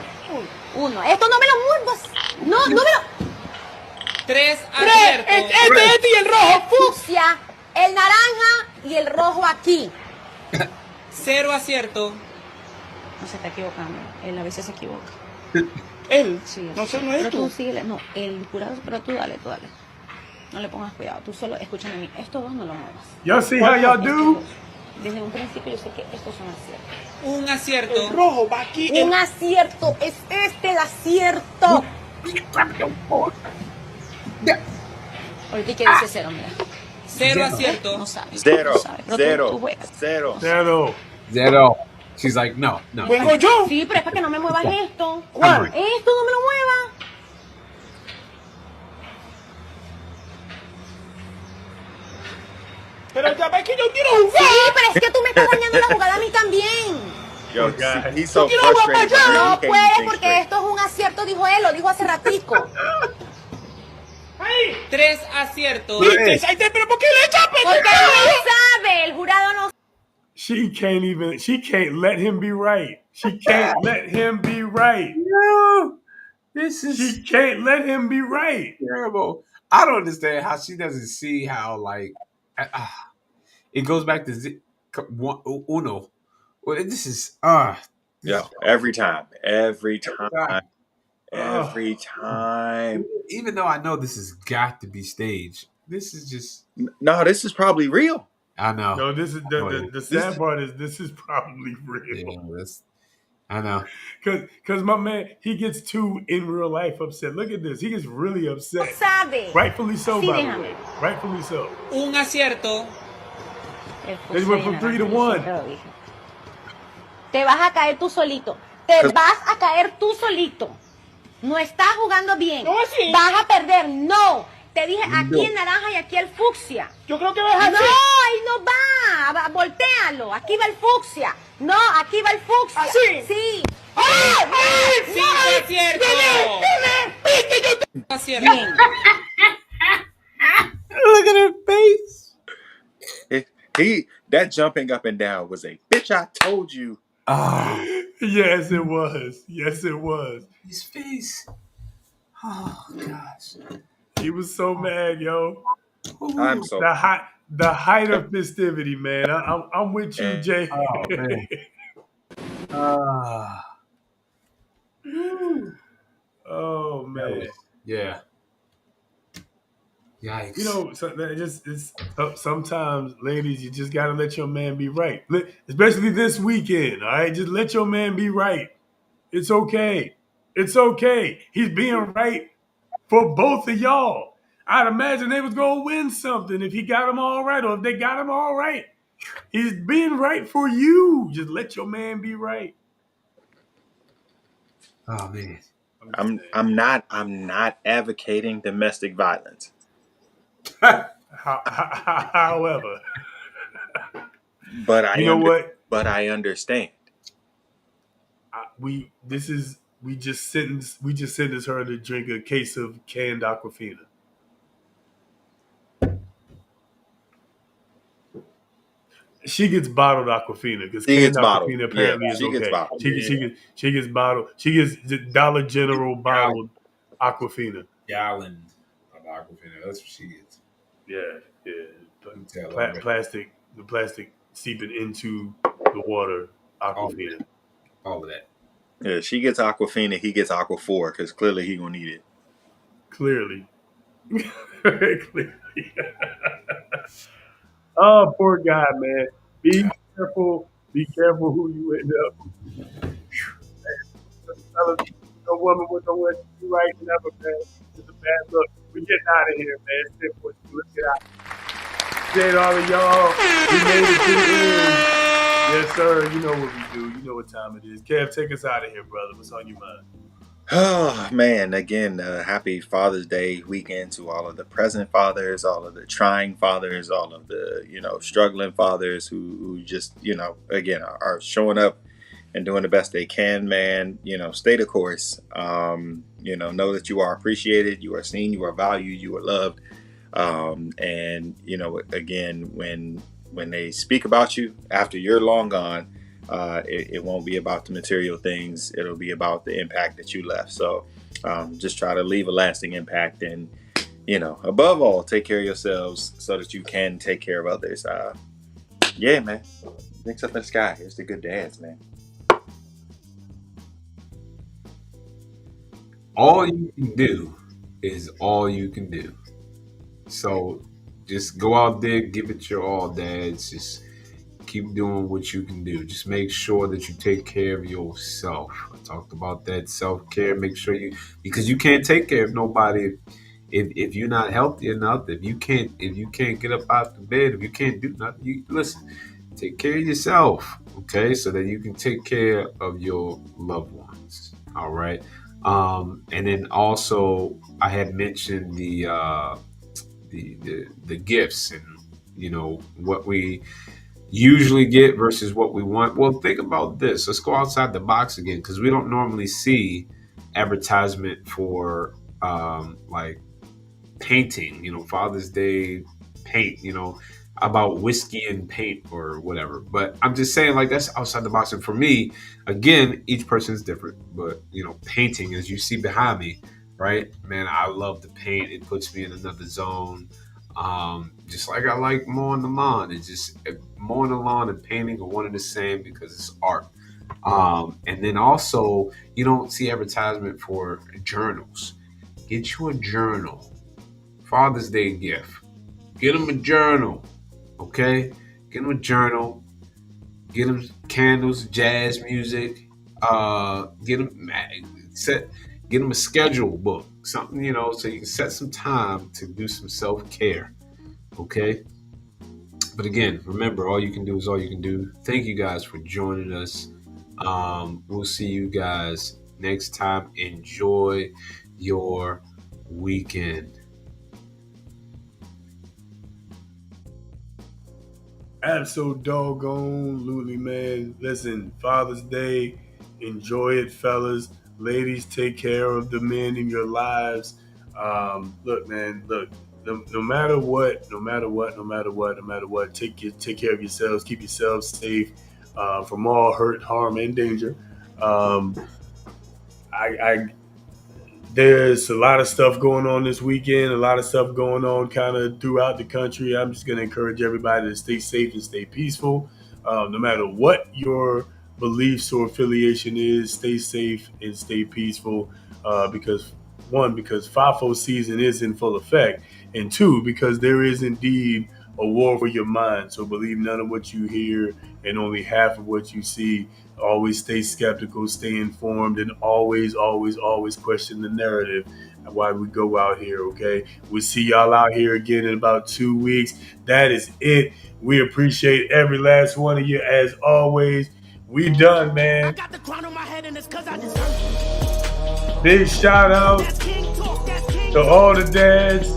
1. Esto no me lo muevas. No me lo. 3 acierto. Este y el rojo. El fucsia, el naranja y el rojo aquí. 0 acierto. No se está equivocando. Él a veces se equivoca. Él. Sí, No sé, no pero es tú. síguele. No, el jurado, pero tú dale. No le pongas cuidado. Tú solo escúchame a mí. Estos dos no lo muevas. Y'all see how y'all do? Desde un principio yo sé que estos son aciertos. 1 acierto. El rojo va aquí. Un acierto. Es este el acierto. Ahorita hay que dice 0, mira. 0 acierto. No sabes. Zero. No sabes, pero Zero. tú juegas. Zero. Zero. She's like, no. Vengo yo. Sí, pero es para que no me muevas esto. ¿Cuál? Esto no me lo muevas. Pero ya ves que yo quiero jugar. Sí, pero es que tú me estás dañando la jugada a mí también. Yo, God. he's so Yo quiero jugar frustrated. para allá. No he can't puede think porque straight. esto es un acierto, dijo él, lo dijo hace ratico. 3 acierto. ¿Viste? Pero ¿por qué le echas Porque no sabe, el jurado no She can't let him be right. She can't let him be right. No, this is She can't let him be right. terrible. I don't understand how she doesn't see how, like, it goes back to uno. Well, this is Yeah, every time. Every time. Even though I know this has got to be staged, this is just. No, this is probably real. I know. No, this is the sad part is this is probably real. Yeah, I know. Cause my man, he gets too in real life upset. Look at this. He gets really upset. sabe. Rightfully so, Sí, by the déjame. way. Rightfully so. 1 acierto. They went from 3 to 1. Te vas a caer tú solito. Te vas a caer tú solito. No estás jugando bien. No, así. Vas a perder. No. Te dije aquí el naranja y aquí el fucsia. Yo creo que vas a No, ahí no va. Voltéalo. Aquí va el fucsia. No, aquí va el fucsia. ¿Así? Sí. ¡Ay! 5 acierto. Acierto. Bien. Look at her face. That jumping up and down was a bitch. I told you. Yes, it was. Yes, it was. His face. Oh gosh. He was so mad, yo. I'm so. The height of festivity, man. I'm with you, Jay. Oh man. Oh man. Yeah. Yikes. You know, sometimes, ladies, you just gotta let your man be right. Especially this weekend, all right? Just let your man be right. It's okay. It's okay. He's being right for both of y'all. I'd imagine they was gonna win something if he got them all right, or if they got him all right. He's being right for you. Just let your man be right. Oh man. I'm not advocating domestic violence. However, But you know what? but I understand. We just sentenced her to drink a case of canned Aquafina. She gets bottled Aquafina because She canned gets bottled. Aquafina Yeah, apparently is she gets okay. bottled. She gets bottled. She gets the Dollar General bottled Aquafina. Gallon of Aquafina. That's what she gets. Yeah, yeah. You tell already. The plastic seeping into the water. Aquafina. All of that. Yeah, she gets Aquafina. He gets Aquaphor because clearly he gonna need it. Clearly. Clearly. Oh, poor guy, man. Be careful. Be careful who you end up. No woman with nowhere to be right never, man. It's a bad look. We're getting out of here, man. It's 10:42. Let's get out. Appreciate all of y'all. We made it to the end. Yes, sir. You know what we do. You know what time it is. Kev, take us out of here, brother. What's on your mind? Oh man! Again, happy Father's Day weekend to all of the present fathers, all of the trying fathers, all of the struggling fathers who just again are showing up and doing the best they can. Man, stay the course. Know that you are appreciated, you are seen, you are valued, you are loved. And again, when they speak about you after you're long gone, it won't be about the material things. It'll be about the impact that you left. So just try to leave a lasting impact, and above all, take care of yourselves so that you can take care of others. Yeah, man. Thanks up in the sky. Here's the good dance, man. All you can do is all you can do. So just go out there, give it your all, dads. Just keep doing what you can do. Just make sure that you take care of yourself. I talked about that self-care. Make sure because you can't take care of nobody if you're not healthy enough. If you can't get up out the bed, if you can't do nothing, listen. Take care of yourself, okay, so that you can take care of your loved ones. All right. And then also I had mentioned the gifts and what we usually get versus what we want. Well, think about this. Let's go outside the box again, because we don't normally see advertisement for like painting, Father's Day paint, about whiskey and paint or whatever. But I'm just saying, like, that's outside the box. And for me, again, each person is different. But painting, as you see behind me, right, man, I love to paint. It puts me in another zone. Just like I like mowing the lawn. It's just mowing the lawn and painting are one and the same because it's art. And then also, you don't see advertisement for journals. Get you a journal. Father's Day gift. Get them a journal. Okay? Get them a journal. Get them candles, jazz music. Get them a schedule book. Something, so you can set some time to do some self-care. Okay? But again, remember, all you can do is all you can do. Thank you guys for joining us. We'll see you guys next time. Enjoy your weekend. Absolutely, man. Listen, Father's Day, enjoy it, fellas. Ladies, take care of the men in your lives. Look, man, no matter what, take care of yourselves. Keep yourselves safe from all hurt, harm, and danger. There's a lot of stuff going on this weekend, a lot of stuff going on kind of throughout the country. I'm just going to encourage everybody to stay safe and stay peaceful. No matter what your beliefs or affiliation is, stay safe and stay peaceful because FIFO season is in full effect, and two, because there is indeed a war for your mind. So believe none of what you hear and only half of what you see. Always stay skeptical, stay informed, and always question the narrative while we go out here, okay? We'll see y'all out here again in about 2 weeks. That is it. We appreciate every last one of you as always. We done, man. I got the crown on my head and it's 'cause I deserve it. Big shout out to all the dads.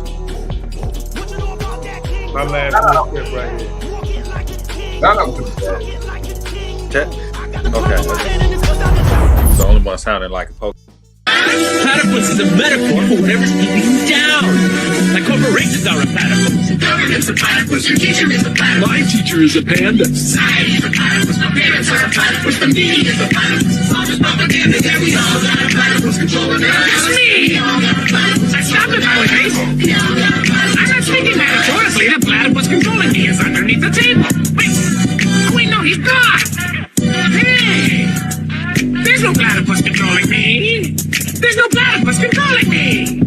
My last little clip right here. Okay. The only one sounding like a poke. Platypus is a metaphor for whatever's keeping you down. Like corporations are a platypus. Government's a platypus. Your teacher is a platypus. My teacher is a panda. Society is a platypus. My parents are a platypus. The media is a platypus. It's all just propaganda. Yeah, we all got a platypus controlling us. It's me. I stopped it, nowadays. I'm not speaking metaphorically. The platypus controlling me is underneath the table. Wait, no, he's gone. Hey, there's no platypus controlling me. There's no platypus controlling me.